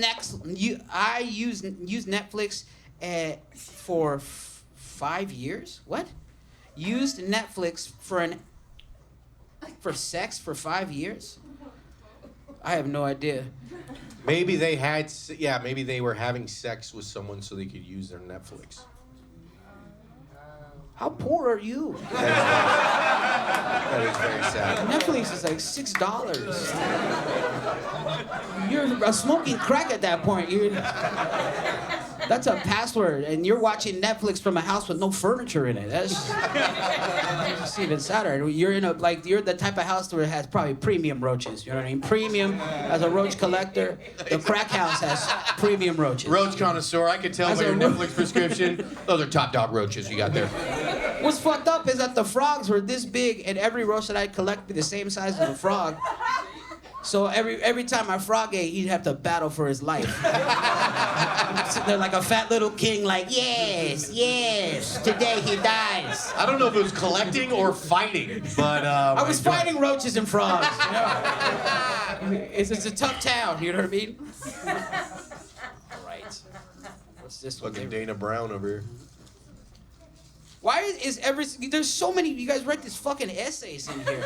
Netflix for 5 years. What? Used Netflix for sex for 5 years? I have no idea. Maybe maybe they were having sex with someone so they could use their Netflix. How poor are you? That is very sad. Netflix is like $6. You're smoking crack at that point. That's a password, and you're watching Netflix from a house with no furniture in it. That's even sadder. You're the type of house where it has probably premium roaches. You know what I mean? Premium, as a roach collector, the crack house has premium roaches. Roach connoisseur, I could tell by your Netflix prescription. Those are top dog roaches you got there. What's fucked up is that the frogs were this big, and every roach that I'd collect be the same size as a frog. So every time my frog ate, he'd have to battle for his life. Sitting there like a fat little king, like, yes, today he dies. I don't know if it was collecting or fighting, but I was fighting roaches and frogs. You know? It's a tough town. You know what I mean? All right. What's this one? Fucking Dana Brown over here. Why is there's so many, you guys write these fucking essays in here.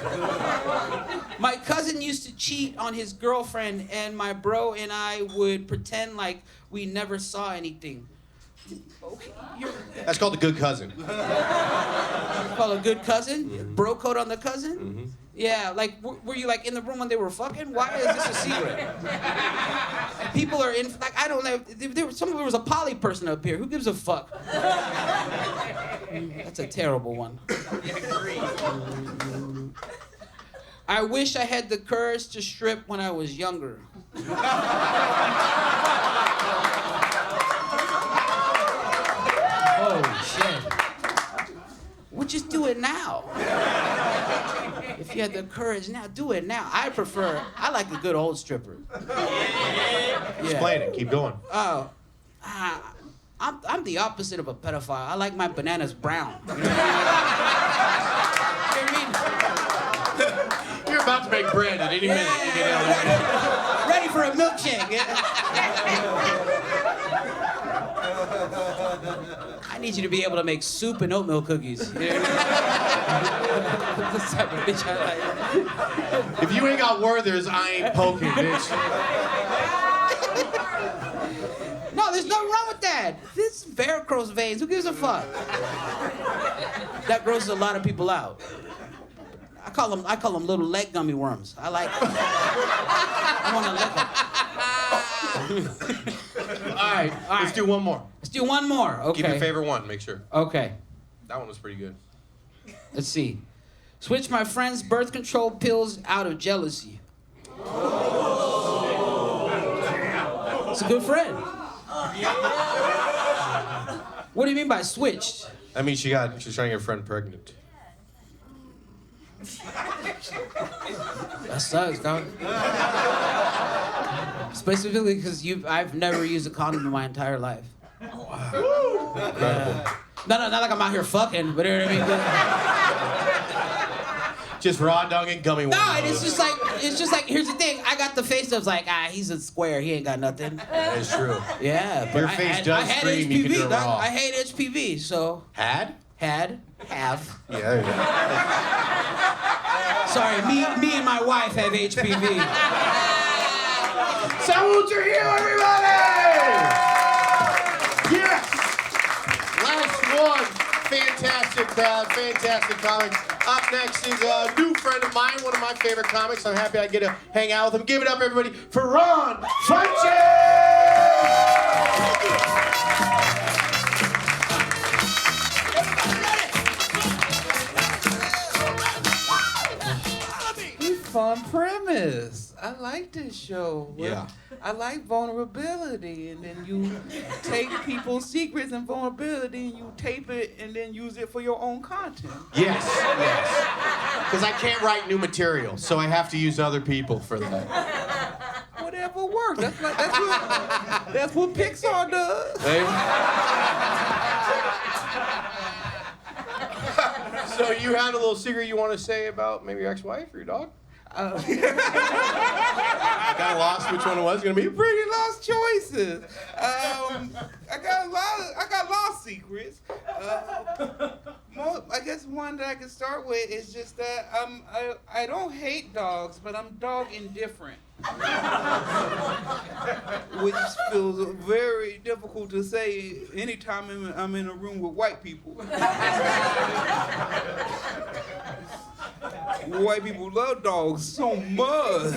My cousin used to cheat on his girlfriend, and my bro and I would pretend like we never saw anything. Okay, you're That's called a good cousin. called a good cousin? Mm-hmm. Bro code on the cousin? Yeah, like, were you like in the room when they were fucking? Why is this a secret? And people are in, like, I don't know. There was a poly person up here. Who gives a fuck? That's a terrible one. I wish I had the courage to strip when I was younger. Oh, shit. Well, just do it now. If you had the courage now, do it now. I like a good old stripper. Yeah. Explain it. Keep going. Oh, I'm the opposite of a pedophile. I like my bananas brown. You know what I mean? You're about to make bread at any minute. You get out. Ready for a milkshake. I need you to be able to make soup and oatmeal cookies. You know what I mean? This type of bitch I like. If you ain't got Werther's, I ain't poking, bitch. No, there's nothing wrong with that. This varicose veins, who gives a fuck? That grosses a lot of people out. I call them little leg gummy worms. I want to lick them. All right, let's do one more. Let's do one more. Okay. Keep your favorite one, make sure. Okay. That one was pretty good. Let's see. Switch my friend's birth control pills out of jealousy. It's a good friend. What do you mean by switched? That means she's trying to get her friend pregnant. That sucks, dog. Specifically because I've never used a condom in my entire life. Incredible. No, not like I'm out here fucking, but you know what I mean? Just raw dogging gummy worms. No, and it's just like, here's the thing. I got the face of like, he's a square. He ain't got nothing. That is true. Yeah, but Your face does I had scream HPV. you can do it raw. I hate HPV, so Have. have. Yeah, there you go. Sorry, me and my wife have HPV. Saul Trujillo, everybody! Yes! Last one. Fantastic comics. Up next is a new friend of mine, one of my favorite comics. I'm happy I get to hang out with him. Give it up, everybody, for Ron Funches! Fun premise. I like this show. Yeah. I like vulnerability, and then you take people's secrets and vulnerability, and you tape it, and then use it for your own content. Yes. Because I can't write new material, so I have to use other people for that. Whatever works. That's what Pixar does. So you had a little secret you want to say about maybe your ex-wife or your dog? Kind of lost which one it was gonna be. Pretty lost choices. I got a lot of secrets. I guess one that I can start with is just that I don't hate dogs, but I'm dog indifferent. Which feels very difficult to say anytime I'm in a room with white people. White people love dogs so much.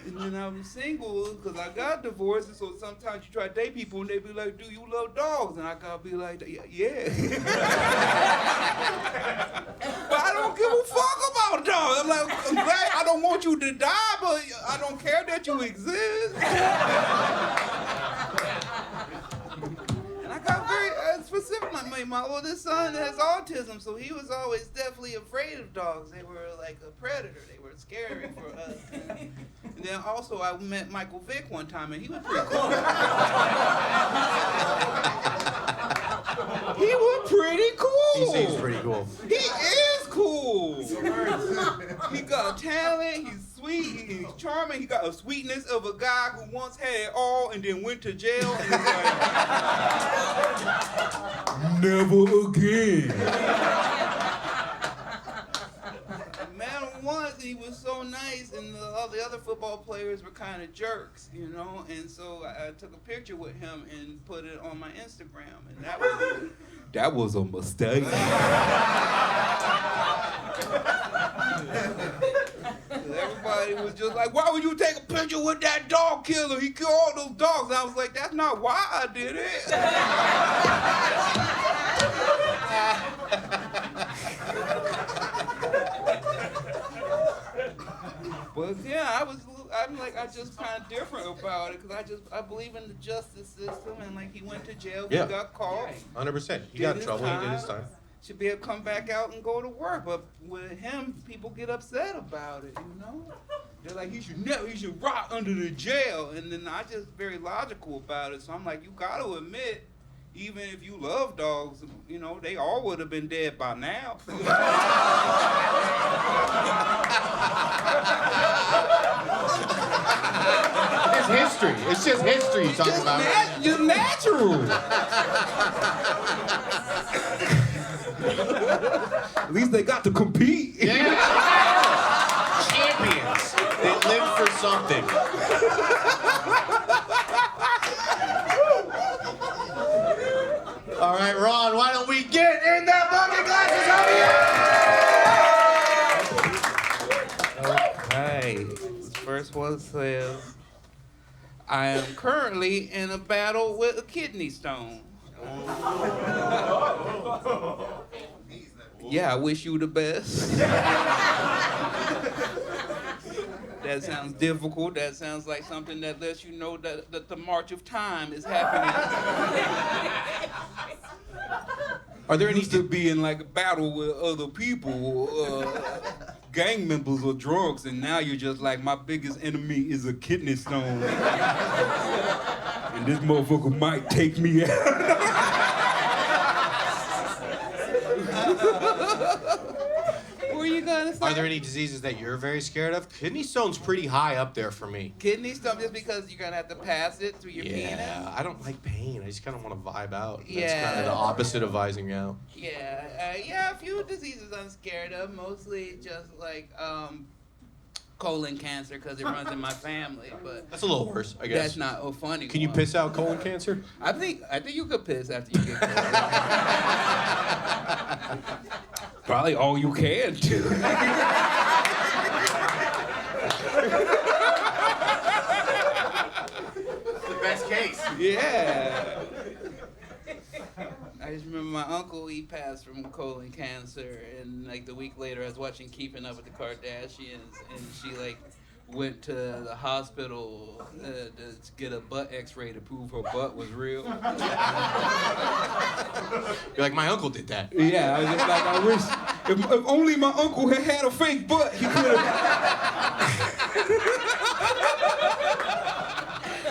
And then I'm single because I got divorced, and so sometimes you try to date people and they be like, "Do you love dogs?" And I gotta be like, "Yeah." But I don't give a fuck about dogs. I'm like, I'm glad I don't want you to die, but I don't care that you exist. And I got very specific. My oldest son has autism, so he was always definitely afraid of dogs. They were like a predator. They were scary for us. And then also I met Michael Vick one time, and he was pretty cool. He was pretty cool. He seems pretty cool. He is cool. He got a talent. He's sweet. He's charming. He got a sweetness of a guy who once had it all and then went to jail. And it's like, never again. Man, once he was was so nice, and all the other football players were kind of jerks, you know. And so I took a picture with him and put it on my Instagram, and that was a mistake. Everybody was just like, "Why would you take a picture with that dog killer? He killed all those dogs." And I was like, "That's not why I did it." But yeah, I'm just kind of different about it because I believe in the justice system, and like he went to jail, Yeah. he got caught. 100%. He got in trouble. He did his time. Should be able to come back out and go to work, but with him, people get upset about it, you know? They're like, he should rot under the jail, and then I just very logical about it, so I'm like, you gotta admit, even if you love dogs, you know, they all would have been dead by now. It's history. It's just history you're talking about. Just natural. At least they got to compete. Yeah. Champions. They live for something. All right, Ron, why don't we get in that bucket glasses over here? Okay. This first one says, I am currently in a battle with a kidney stone. Yeah, I wish you the best. That sounds difficult. That sounds like something that lets you know that the march of time is happening. Are there any Used to be in like a battle with other people, gang members or drunks, and now you're just like, my biggest enemy is a kidney stone. And this motherfucker might take me out. What were you gonna say? Are there any diseases that you're very scared of? Kidney stone's pretty high up there for me. Kidney stone, just because you're gonna have to pass it through your penis? Yeah, I don't like pain. I just kind of want to vibe out. That's Yeah. kind of the opposite of vising out. Yeah, a few diseases I'm scared of, mostly just like colon cancer because it runs in my family, but That's a little worse, I guess. that's not a funny Can you one. piss out colon cancer? I think you could piss after you get colon. Probably all you can do. The best case. Yeah. I just remember my uncle, he passed from colon cancer, and like the week later I was watching Keeping Up with the Kardashians, and she like went to the hospital to get a butt x-ray to prove her butt was real. You're like, my uncle did that. Yeah, I was just like, I wish, if only my uncle had a fake butt, he could have.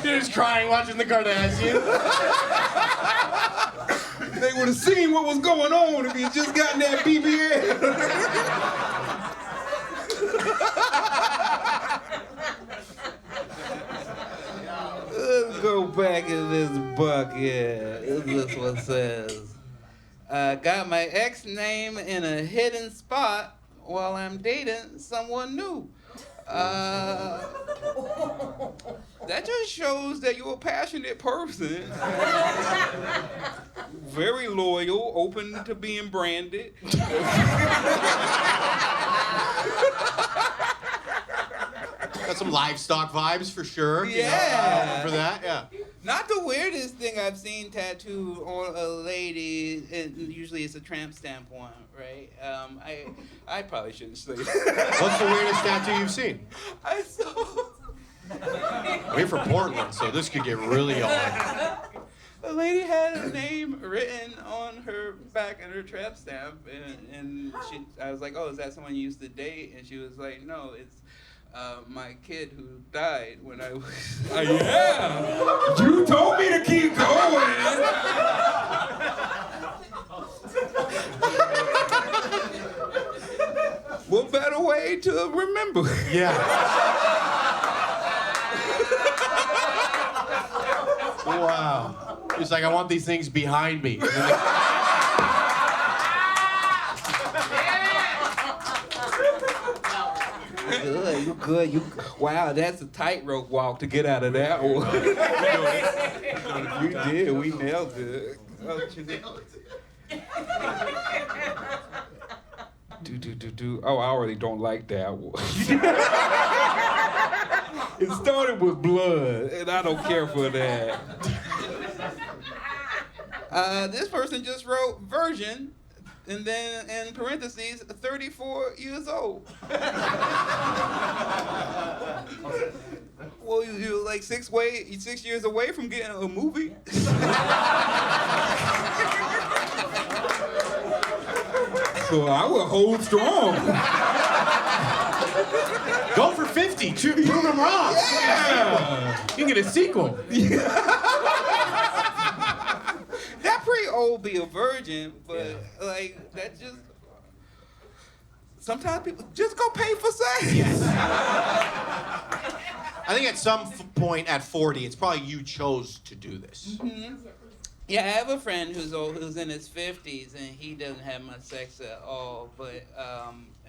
You're just crying watching the Kardashians. They would have seen what was going on if he had just gotten that BBL. Let's go back in this bucket. This one says, got my ex name in a hidden spot while I'm dating someone new. That just shows that you're a passionate person. Very loyal, open to being branded. Got some livestock vibes for sure. you know, Yeah. for that, yeah. Not the weirdest thing I've seen tattooed on a lady, and usually it's a tramp stamp one, right? I probably shouldn't say that. What's the weirdest tattoo you've seen? I saw We're from Portland, so this could get really odd. a lady had a name written on her back and her tramp stamp, and I was like, oh, is that someone you used to date? And she was like, no, it's my kid who died when I was. Yeah! You told me to keep going! What better way to remember? Yeah. Wow. It's like, I want these things behind me. good. Wow, that's a tightrope walk to get out of that one. We did. We nailed it. Oh, I already don't like that one. It started with blood, and I don't care for that. This person just wrote virgin, and then in parentheses, 34 years old. Well, you're like 6 years away from getting a movie. So I will hold strong. Go for 50. Prove them wrong. Yeah. You can get a sequel. That pretty old be a virgin, but like that just. Sometimes people just go pay for sex. I think at some point at 40, it's probably you chose to do this. Mm-hmm. Yeah, I have a friend who's old, who's in his 50s, and he doesn't have much sex at all. But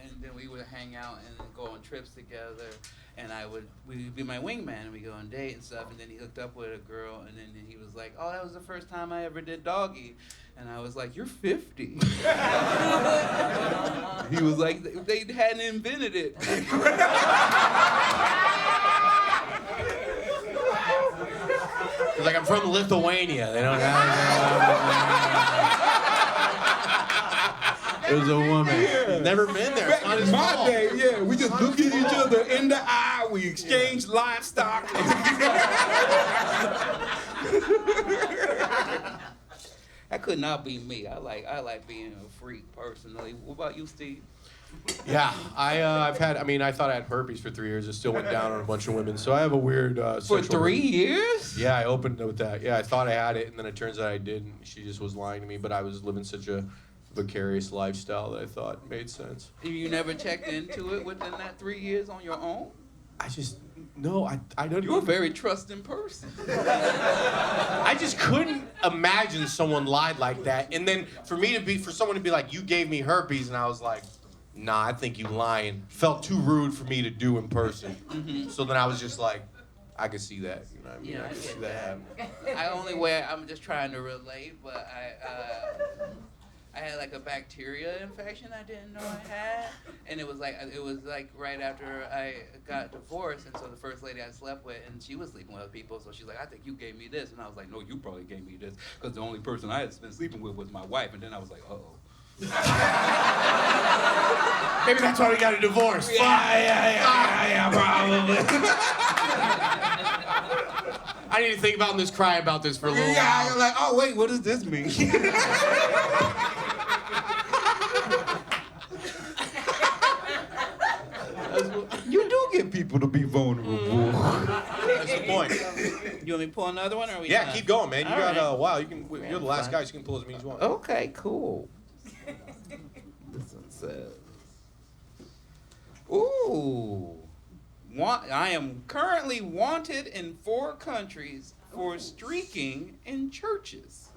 and then we would hang out and go on trips together, and we'd be my wingman, and we go on dates and stuff. And then he hooked up with a girl, and then he was like, "Oh, that was the first time I ever did doggy," and I was like, "You're 50." He was like, "They hadn't invented it." Like, I'm from Lithuania. They don't have it was a woman. Never been there. Back in my day, yeah, we just look at each other in the eye, we exchange livestock. That could not be me. I like being a freak personally. What about you, Steve? Yeah, I thought I had herpes for 3 years. It still went down on a bunch of women. So I have a weird For 3 years? Yeah, I opened with that. Yeah, I thought I had it, and then it turns out I didn't. She just was lying to me, but I was living such a vicarious lifestyle that I thought made sense. You never checked into it within that 3 years on your own? I don't. You're a very trusting person. I just couldn't imagine someone lied like that, and then for someone to be like, "You gave me herpes," and I was like, "Nah, I think you lying." Felt too rude for me to do in person. Mm-hmm. So then I was just like, I could see that. You know what I mean? Yeah, I could see that happening. I'm just trying to relate, but I had like a bacteria infection I didn't know I had, and it was like right after I got divorced, and so the first lady I slept with, and she was sleeping with other people, so she's like, "I think you gave me this," and I was like, "No, you probably gave me this," because the only person I had been sleeping with was my wife, and then I was like, "Uh-oh." Maybe that's why we got a divorce. Yeah, probably. I need to think about this, cry about this for a little while. Yeah, you're like, oh wait, what does this mean? You do get people to be vulnerable. That's the point. You want me to pull another one, or are we Yeah, done? keep going, man. You All got right. wow. You're the last guy, so you can pull as many as you want. Okay, cool. This one says, ooh, I am currently wanted in 4 countries for streaking in churches.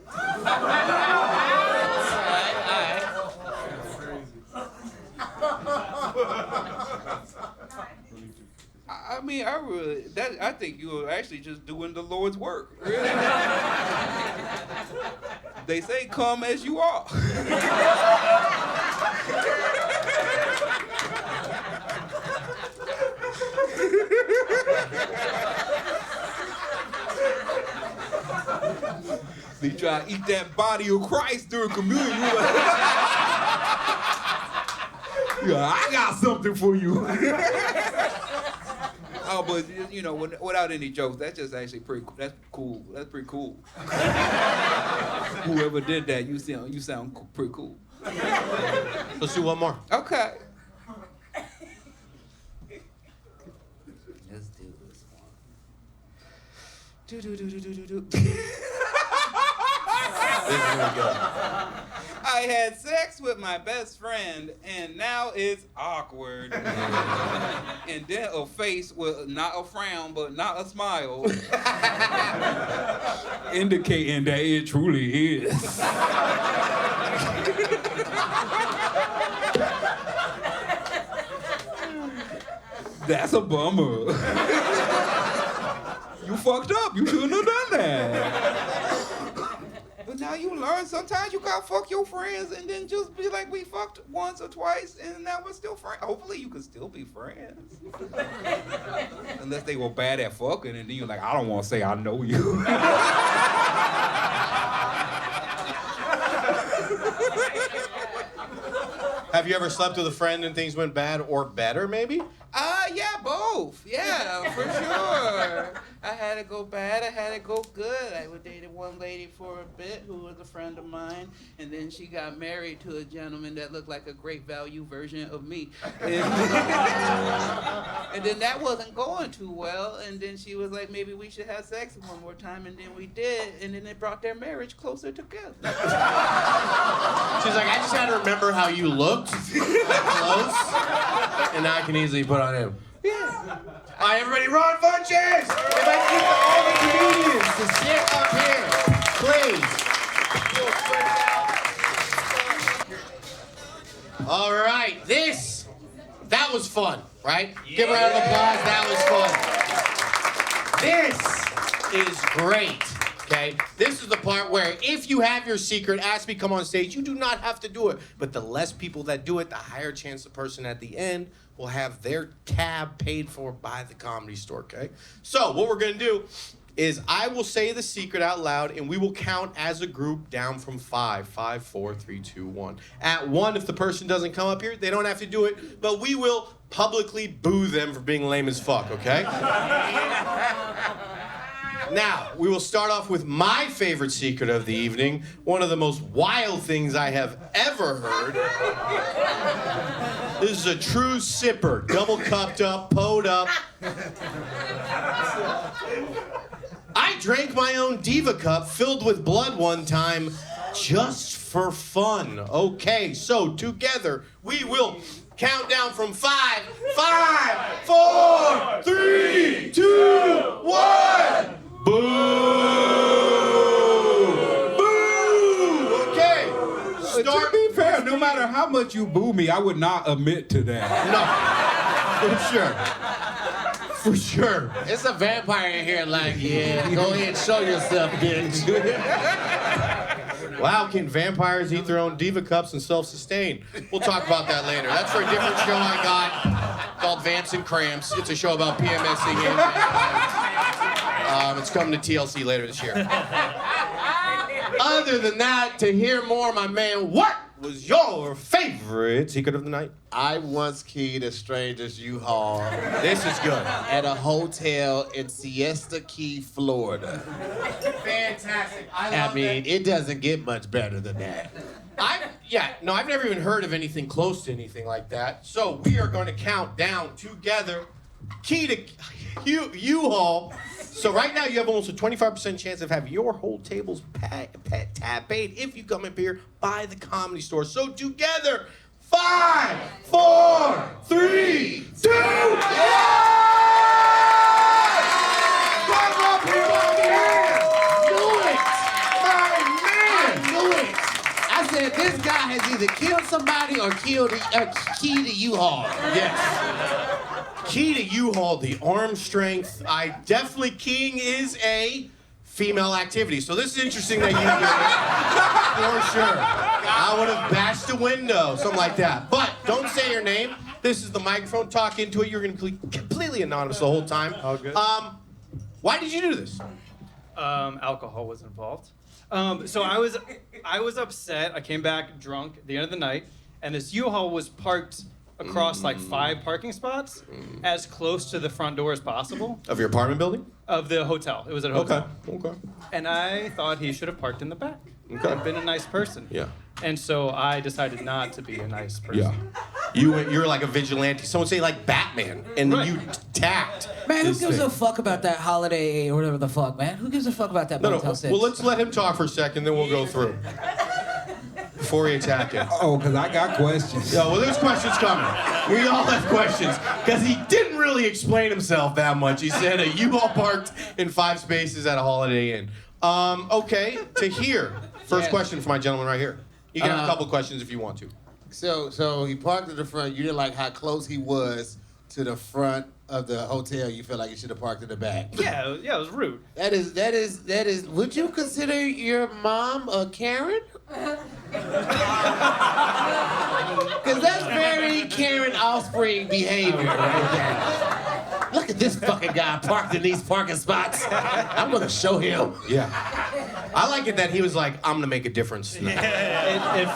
I mean, I think you're actually just doing the Lord's work. Really? They say, "Come as you are." They try to eat that body of Christ during communion. Yeah, I got something for you. Oh, but you know, without any jokes, that's just actually pretty. That's cool. That's pretty cool. Whoever did that, you sound pretty cool. Let's do one more. Okay. Let's do this one. This is really good. I had sex with my best friend, and now it's awkward. And then a face with not a frown, but not a smile, indicating that it truly is. That's a bummer. You fucked up. You shouldn't have done that. But now you learn sometimes you gotta fuck your friends and then just be like, we fucked once or twice and now we're still friends. Hopefully you can still be friends. Unless they were bad at fucking and then you're like, I don't want to say I know you. Have you ever slept with a friend and things went bad or better, maybe? Yeah, both. Yeah, for sure. I had it go bad, I had it go good. I dated one lady for a bit who was a friend of mine, and then she got married to a gentleman that looked like a great value version of me. And then that wasn't going too well, and then she was like, maybe we should have sex one more time, and then we did, and then it brought their marriage closer together. She's like, I just had to remember how you looked close, and now I can easily put on him. Yeah. All right, everybody, run, Funches! If I get all the comedians to sit up here, please. All right, that was fun, right? Give a round of applause, that was fun. This is great, okay? This is the part where if you have your secret, ask me, come on stage. You do not have to do it, but the less people that do it, the higher chance the person at the end will have their tab paid for by the Comedy Store, okay? So what we're gonna do is I will say the secret out loud and we will count as a group down from 5. 5, 4, 3, 2, 1. At 1, if the person doesn't come up here, they don't have to do it, but we will publicly boo them for being lame as fuck, okay? Now, we will start off with my favorite secret of the evening, one of the most wild things I have ever heard. This is a true sipper, double cupped up, poed up. I drank my own Diva cup filled with blood one time just for fun. Okay, so together we will count down from 5. 5, 4, 3, 2, 1. Boo! Boo! Okay. To be fair, no matter how much you boo me, I would not admit to that. No. For sure. It's a vampire in here like, yeah, go ahead and show yourself, bitch. Wow, can vampires eat their own Diva cups and self-sustain? We'll talk about that later. That's for a different show I got called Vamps and Cramps. It's a show about PMSing and vampires. It's coming to TLC later this year. Other than that, to hear more, my man, what was your favorite secret of the night? I once keyed a stranger's U-Haul This is good. at a hotel in Siesta Key, Florida. Fantastic. I mean, it doesn't get much better than that. I've never even heard of anything close to anything like that. So we are going to count down together. Key to U-Haul. So right now you have almost a 25% chance of having your whole table's tab paid if you come up here by the Comedy Store. So together, 5, 4, 3, 2, 1! Come up here, my man! Do it! My man! Do it. I said this guy has either killed somebody or keyed a U-Haul. Yes. Key to U-Haul, the arm strength. Keying is a female activity. So this is interesting that you do it. For sure. I would have bashed a window, something like that. But don't say your name. This is the microphone. Talk into it. You're going to be completely anonymous the whole time. Oh, good. Why did you do this? Alcohol was involved. So I was upset. I came back drunk at the end of the night, and this U-Haul was parked across like 5 parking spots, as close to the front door as possible. Of your apartment building? Of the hotel. It was at a hotel. Okay. And I thought he should have parked in the back. Okay. I've been a nice person. Yeah. And so I decided not to be a nice person. Yeah. You're like a vigilante. Someone say like Batman, and then you tacked. Man, who this gives thing. a fuck about that Holiday or whatever the fuck, man? Who gives a fuck about that Motel 6? Well, let's let him talk for a second, then we'll go through. Before we attack it. Oh, because I got questions. Yeah, well, there's questions coming. We all have questions. Because he didn't really explain himself that much. He said a U-Haul parked in 5 spaces at a Holiday Inn. Okay, Tahir. First question for my gentleman right here. You can have a couple questions if you want to. So he parked at the front. You didn't like how close he was to the front of the hotel, you feel like you should have parked in the back. Yeah, it was rude. That is. Would you consider your mom a Karen? Because that's very Karen offspring behavior right there. Look at this fucking guy parked in these parking spots. I'm gonna show him. Yeah. I like it that he was like, I'm gonna make a difference tonight. It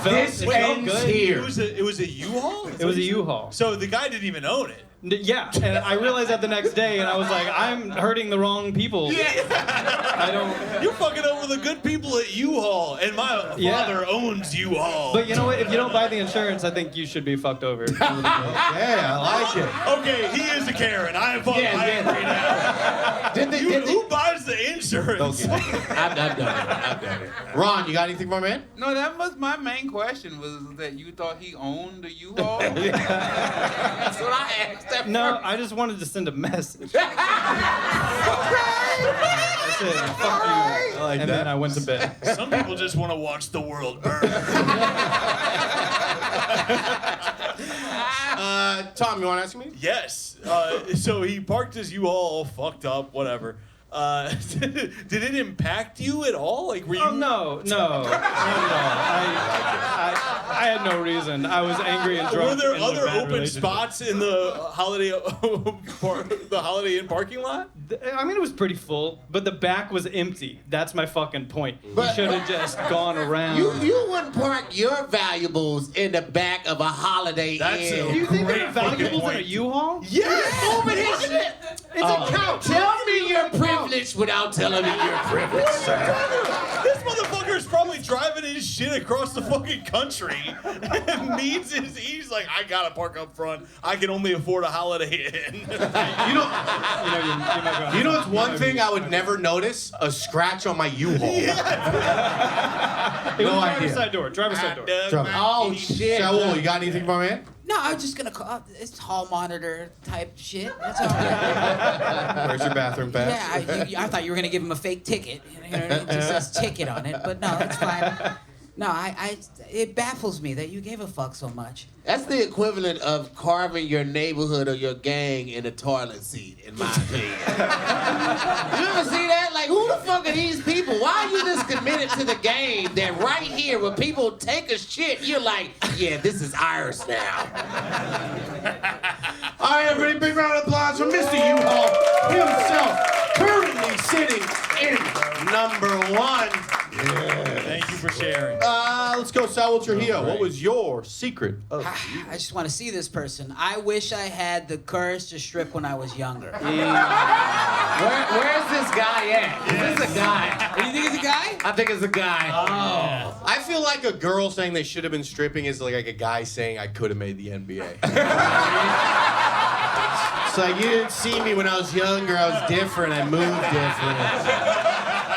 felt good. Here. It was a U-Haul? It was a U-Haul. So the guy didn't even own it. Yeah, and I realized that the next day, and I was like, I'm hurting the wrong people. I don't. You're fucking over the good people at U-Haul, and my father owns U-Haul. But you know what? If you don't buy the insurance, I think you should be fucked over. Yeah, I like it. Okay, he is a Karen. I am fucking angry now. Who buys the insurance? Okay. I've done it. Ron, you got anything for me, man? No, that was my main question, was that you thought he owned the U-Haul? That's what I asked. No, I just wanted to send a message. That's it. Fuck you. I like and that. then I went to bed. Some people just want to watch the world burn. Tom, you want to ask me? Yes. So he parked his U-Haul all fucked up, whatever. Did it impact you at all? Like, were you? Oh no. I had no reason. I was angry and drunk. Were there in a other bad open relationship. spots in the Holiday Inn parking lot? I mean, it was pretty full, but the back was empty. That's my fucking point. You But- should have just gone around. You wouldn't park your valuables in the back of a Holiday Inn. Do you think Great there are valuables in a point. U-Haul? Yes! Moving his shit! It's a couch. Tell me you're privileged without telling me you're privileged, sir. This motherfucker's probably driving his shit across the fucking country and needs his. He's like, I gotta park up front. I can only afford a Holiday Inn. You know what's one thing I would never notice? A scratch on my U-Haul. It was No driver's idea. side door. Driver's side door. Oh, shit. Shaul, you got anything for me, man? No, I was just gonna call. It's hall monitor type shit. That's all. Where's your bathroom pass? Yeah, I thought you were gonna give him a fake ticket. You know, it just says ticket on it, but no, it's fine. No, it baffles me that you gave a fuck so much. That's the equivalent of carving your neighborhood or your gang in a toilet seat, in my opinion. You ever see that? Like, who the fuck are these people? Why are you this committed to the game that right here, when people take a shit, you're like, yeah, this is ours now. All right, everybody, big round of applause for Mr. U-Haul himself, currently sitting in number 1. Thank you for sharing. Let's go, Saul Trujillo. What was your secret? I just want to see this person. I wish I had the courage to strip when I was younger. Where's this guy at? Is this a guy? You think it's a guy? I think it's a guy. Oh. I feel like a girl saying they should have been stripping is like a guy saying I could have made the NBA. It's like, you didn't see me when I was younger. I was different. I moved different.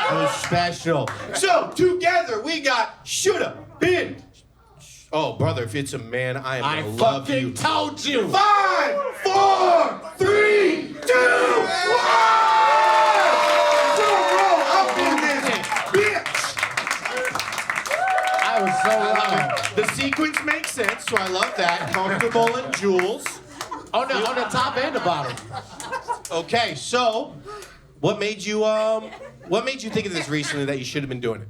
I was special. So, together, we got shoulda been. Oh, brother, if it's a man, I am gonna love you. fucking told you. 5, 4, 3, 2, 1. Drum roll up in this bitch. I was so wrong. The sequence makes sense, so I love that. Comfortable and jewels. On the top and the bottom. Okay, so what made you think of this recently that you should have been doing it?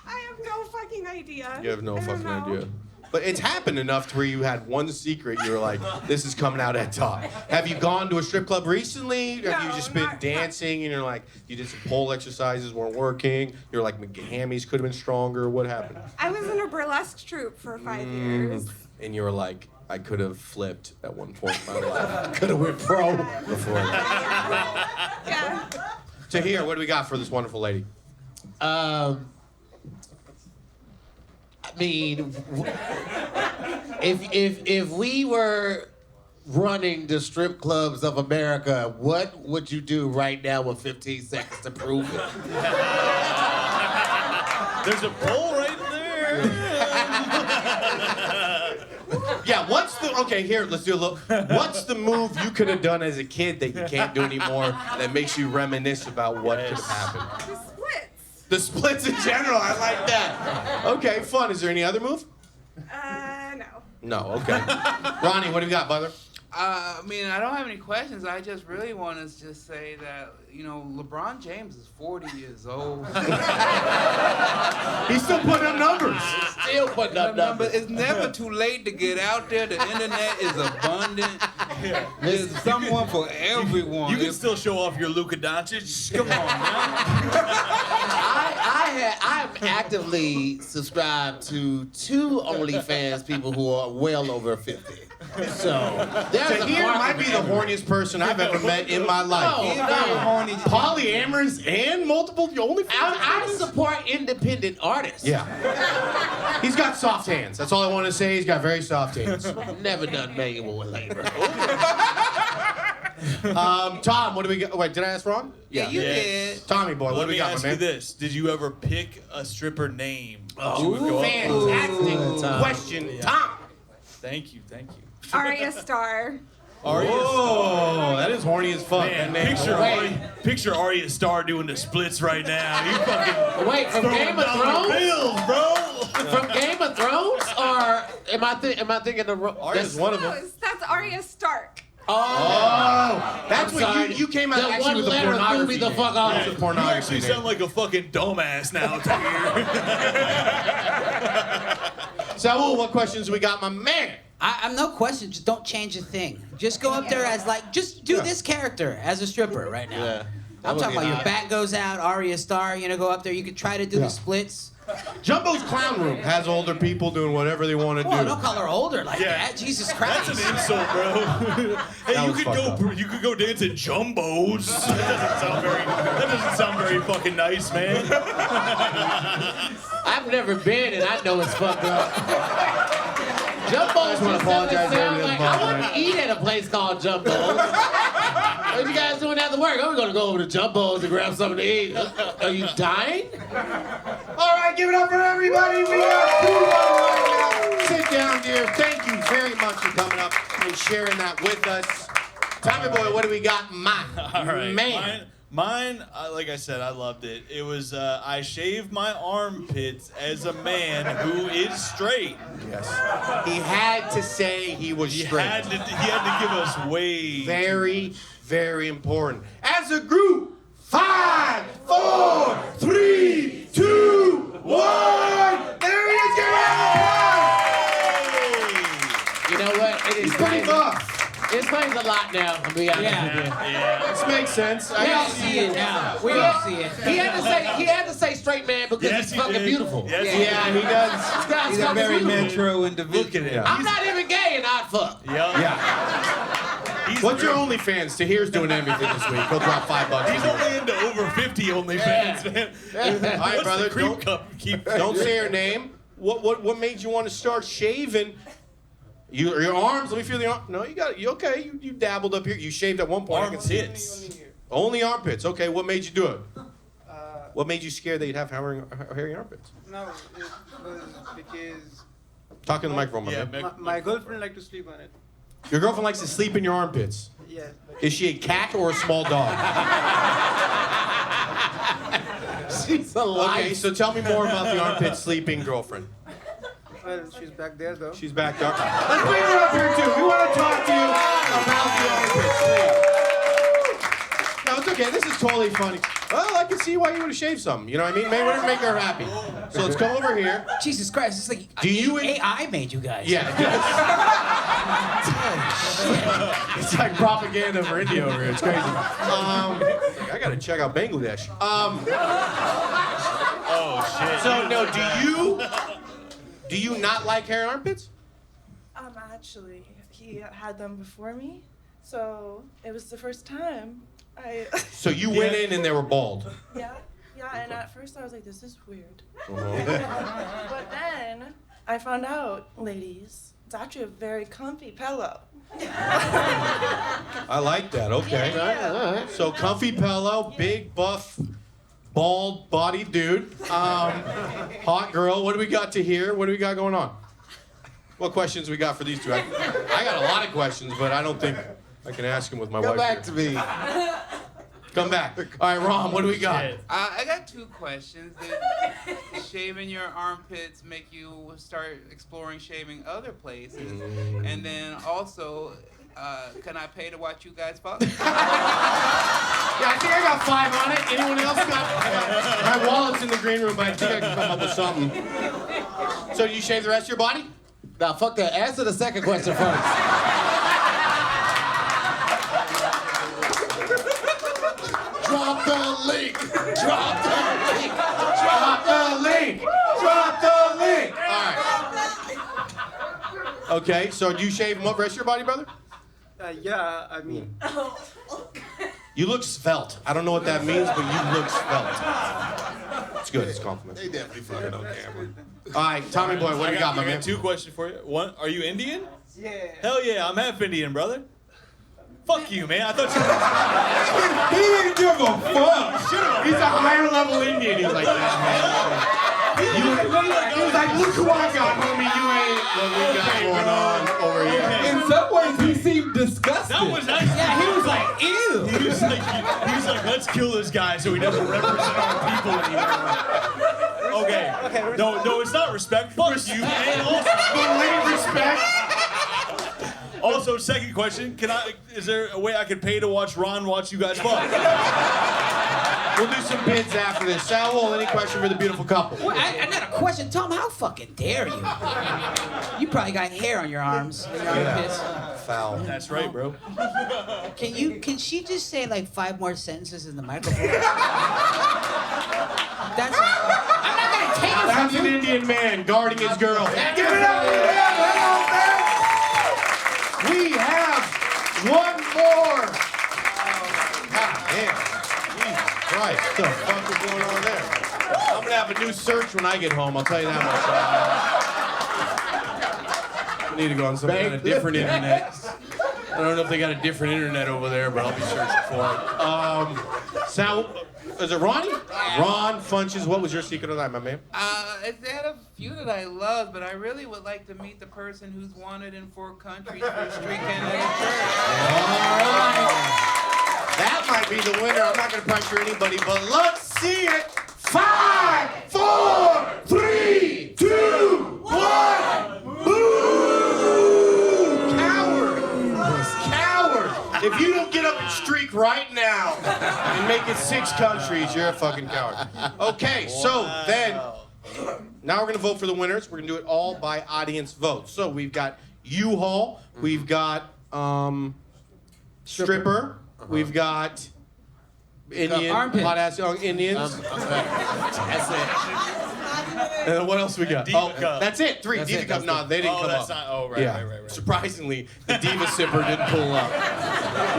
I have no fucking idea. You have no I don't fucking know. idea. But it's happened enough to where you had one secret, you were like, this is coming out at top. Have you gone to a strip club recently? Have you No, just been not- dancing and you're like, you did some pole exercises, weren't working? You're like, my hammies could have been stronger. What happened? I was in a burlesque troupe for 5 years. And you were like, I could have flipped at one point in my life. Could have went pro before. Yeah. Tahir, what do we got for this wonderful lady? I mean, if we were running the strip clubs of America, what would you do right now with 15 seconds to prove it? There's a pole right there. Yeah, let's do a little. What's the move you could have done as a kid that you can't do anymore that makes you reminisce about what could have happened? The splits. The splits in general, I like that. Okay, fun. Is there any other move? No. No, okay. Ronnie, what do we got, brother? I mean, I don't have any questions. I just really want to just say that, you know, LeBron James is 40 years old. He's still putting up numbers. Still putting up numbers. It's never too late to get out there. The internet is abundant. There's someone for everyone. You can still show off your Luka Doncic. Come on, man. I'm actively subscribed to 2 OnlyFans people who are well over 50. So Tahir might be the horniest person I've ever met in my life. Polyamorous and multiple OnlyFans. I support independent artists. Yeah. He's got soft hands. That's all I want to say. He's got very soft hands. Never done manual labor. Tom, what do we got? Wait, did I ask wrong? Yeah, you did. Tommy boy, what do we got, my Let me man? ask you this. Did you ever pick a stripper name? Fantastic question, Tom. Thank you. Arya Starr. Oh, that is horny as fuck. Man, that name. picture Arya Starr doing the splits right now. You fucking Wait, from Game of $1 Thrones? bills, bro. From Game of Thrones, or am I thinking of Arya's one of them. No, that's Arya Stark. Oh, that's I'm what sorry. you came out The actually one with the letter threw pornography. me the fuck off. That's the You pornography actually name. sound like a fucking dumbass now, Tahir. Saul, what questions we got, my man? I'm no question. Just don't change a thing. Just go up there as like, just do this character as a stripper right now. Yeah. I'm talking about your back goes out, Arya Starr. You know, go up there. You could try to do the splits. Jumbo's Clown Room has older people doing whatever they want to Oh, do. don't call her older like that. Jesus Christ. That's an insult, bro. Hey, That you was could fucked go. up. You could go dance at Jumbo's. That doesn't sound very fucking nice, man. I've never been, and I know it's fucked up. Jumbo's wanna just apologize doesn't to sound everyone like I involved, wouldn't eat at a place called Jumbo's. What you guys doing after work? I'm gonna go over to Jumbo's to grab something to eat. Are you dying? All right, give it up for everybody. We got two right now. Sit down, dear. Thank you very much for coming up and sharing that with us. Tommy boy, what do we got? All right, Man. Mine, like I said, I loved it. It was I shaved my armpits as a man who is straight. Yes. He had to say he was He straight. had to give us way. Very, very important. As a group, 5, 4, 3, 2, 1. There he is. Give it up. You know what? It He's pretty buff. It explains a lot now. I'll be honest with you. Yeah. This makes sense. We all see it now. We all see it. He had to say straight man because Yes, he's he fucking did. beautiful. Yes, he Yeah, he does. This guy's He's a fucking very beautiful. metro individual. Look at it. Yeah. I'm not even gay and I'd fuck. Yeah. Yeah. What's your OnlyFans? Tahir's doing everything this week. He'll drop $5. He's only into over 50 OnlyFans, man. All right, What's brother. the creep cup keep? Don't say her name. What made you want to start shaving? Your arms. Let me feel the arm. No, you got it. You okay? You dabbled up here. You shaved at one point. I can see it. Armpits. Only armpits. Okay. What made you do it? What made you scared that you'd have hairy armpits? No, it was because Talk in the microphone, my Yeah, man. my girlfriend liked to sleep on it. Your girlfriend likes to sleep in your armpits. Yeah. Is she a cat or a small dog? She's alive. Okay, so tell me more about the armpit sleeping girlfriend. Well, she's back there though. She's back there. Let's bring her up here too. We want to talk to you about the armpit sleep. No, it's okay. This is totally funny. Well, I can see why you would have shaved something. You know what I mean? Maybe would make her happy. So let's come over here. Jesus Christ, it's like Do you- AI made you guys. Yeah. It's like propaganda for India over here. It's crazy. I gotta check out Bangladesh. Oh shit. So no, do you not like hairy armpits? Actually, he had them before me, so it was the first time I. So you went in and they were bald. Yeah, and at first I was like, this is weird. Uh-huh. But then I found out, ladies, it's actually a very comfy pillow. I like that. Okay. Yeah. So comfy pillow, big buff, bald body dude, hot girl. What do we got to hear? What do we got going on? What questions we got for these two? I got a lot of questions, but I don't think I can ask them with my wife. Come back here. to me. Come back. All right, Ron, what do we got? I got two questions. Did shaving your armpits make you start exploring shaving other places? And then also, Can I pay to watch you guys fuck? Yeah, I think I got 5 on it. Anyone else got? My wallet's in the green room, but I think I can come up with something. So you shave the rest of your body? Now, fuck that. Answer the second question first. Drop the link. Drop the link. Drop the link. Drop the link. All right. Okay, so do you shave the rest of your body, brother? Yeah, I mean, You look svelte. I don't know what that means, but you look svelte. It's good. It's a compliment. They definitely fucking on camera. All right, Tommy boy, what do you got, my I man? got 2 questions for you. One, are you Indian? yeah. Hell yeah, I'm half Indian, brother. Fuck you, man. I thought you He didn't give a fuck. He's a higher level Indian. He's like, he was like, look who I got, homie. You ain't what we got going on over here. In some ways, he seemed disgusted. That was nice. Yeah, he was like, ew. He was like, let's kill this guy so he doesn't represent our people anymore. Okay. No, it's not respect. Fuck you, man. Believe respect. Also, second question: is there a way I could pay to watch Ron watch you guys fuck? We'll do some bids after this. Saul, any question for the beautiful couple? Well, I got a question, Tom. How fucking dare you? You probably got hair on your arms. And your armpits. Foul. That's right, bro. Can she just say like 5 more sentences in the microphone? I'm not gonna take it from That's an you. Indian man guarding his girl. Give it up for him! Hello, man! We have one more. God damn. Jesus Christ. What the fuck is going on there? I'm gonna have a new search when I get home, I'll tell you that much. I need to go on some kind of different internet. I don't know if they got a different internet over there, but I'll be searching for it. Sal, is it Ronnie? Ron, Funches, what was your secret of that, my man? They had a few that I loved, but I really would like to meet the person who's wanted in 4 countries for streaking in a church. All right. That might be the winner. I'm not going to pressure anybody, but let's see it. 5, 4, 3, 2, 1. Boo! Coward. Coward. If you don't get up and streak right now and make it 6 countries, you're a fucking coward. Okay, so then, now we're going to vote for the winners. We're going to do it all by audience vote. So we've got U-Haul. We've got stripper. We've got Indian, hot ass young Indians. That's it. And what else we got? Diva Oh, Cup. that's it. 3. That's Diva it, Cup. that's No, it. they didn't come that's up. not. Oh, right, Yeah. right. Surprisingly, the Diva Sipper didn't pull up.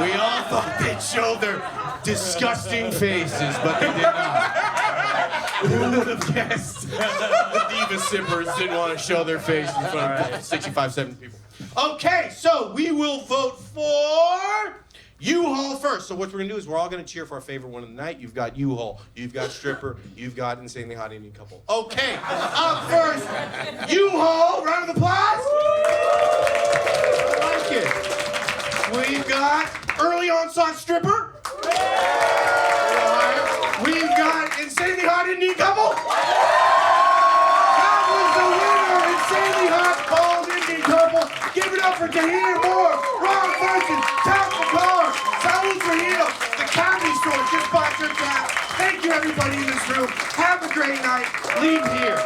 We all thought they'd show their disgusting faces, but they did not. Who would have guessed? The Diva Sippers didn't want to show their face in front of 65, 70 people. Okay, so we will vote for U-Haul first. So what we're going to do is we're all going to cheer for our favorite one of the night. You've got U-Haul, you've got stripper, you've got insanely hot Indian couple. Okay, up first, U-Haul. Round of applause. I like it. We've got early onslaught stripper. We've got insanely hot Indian couple. That was the winner, insanely hot bald Indian couple. Give it up for Tahir Moore, Thakkar, Saul Trujillo, the Comedy Store just bought your cat. Thank you, everybody in this room. Have a great night. Leave here.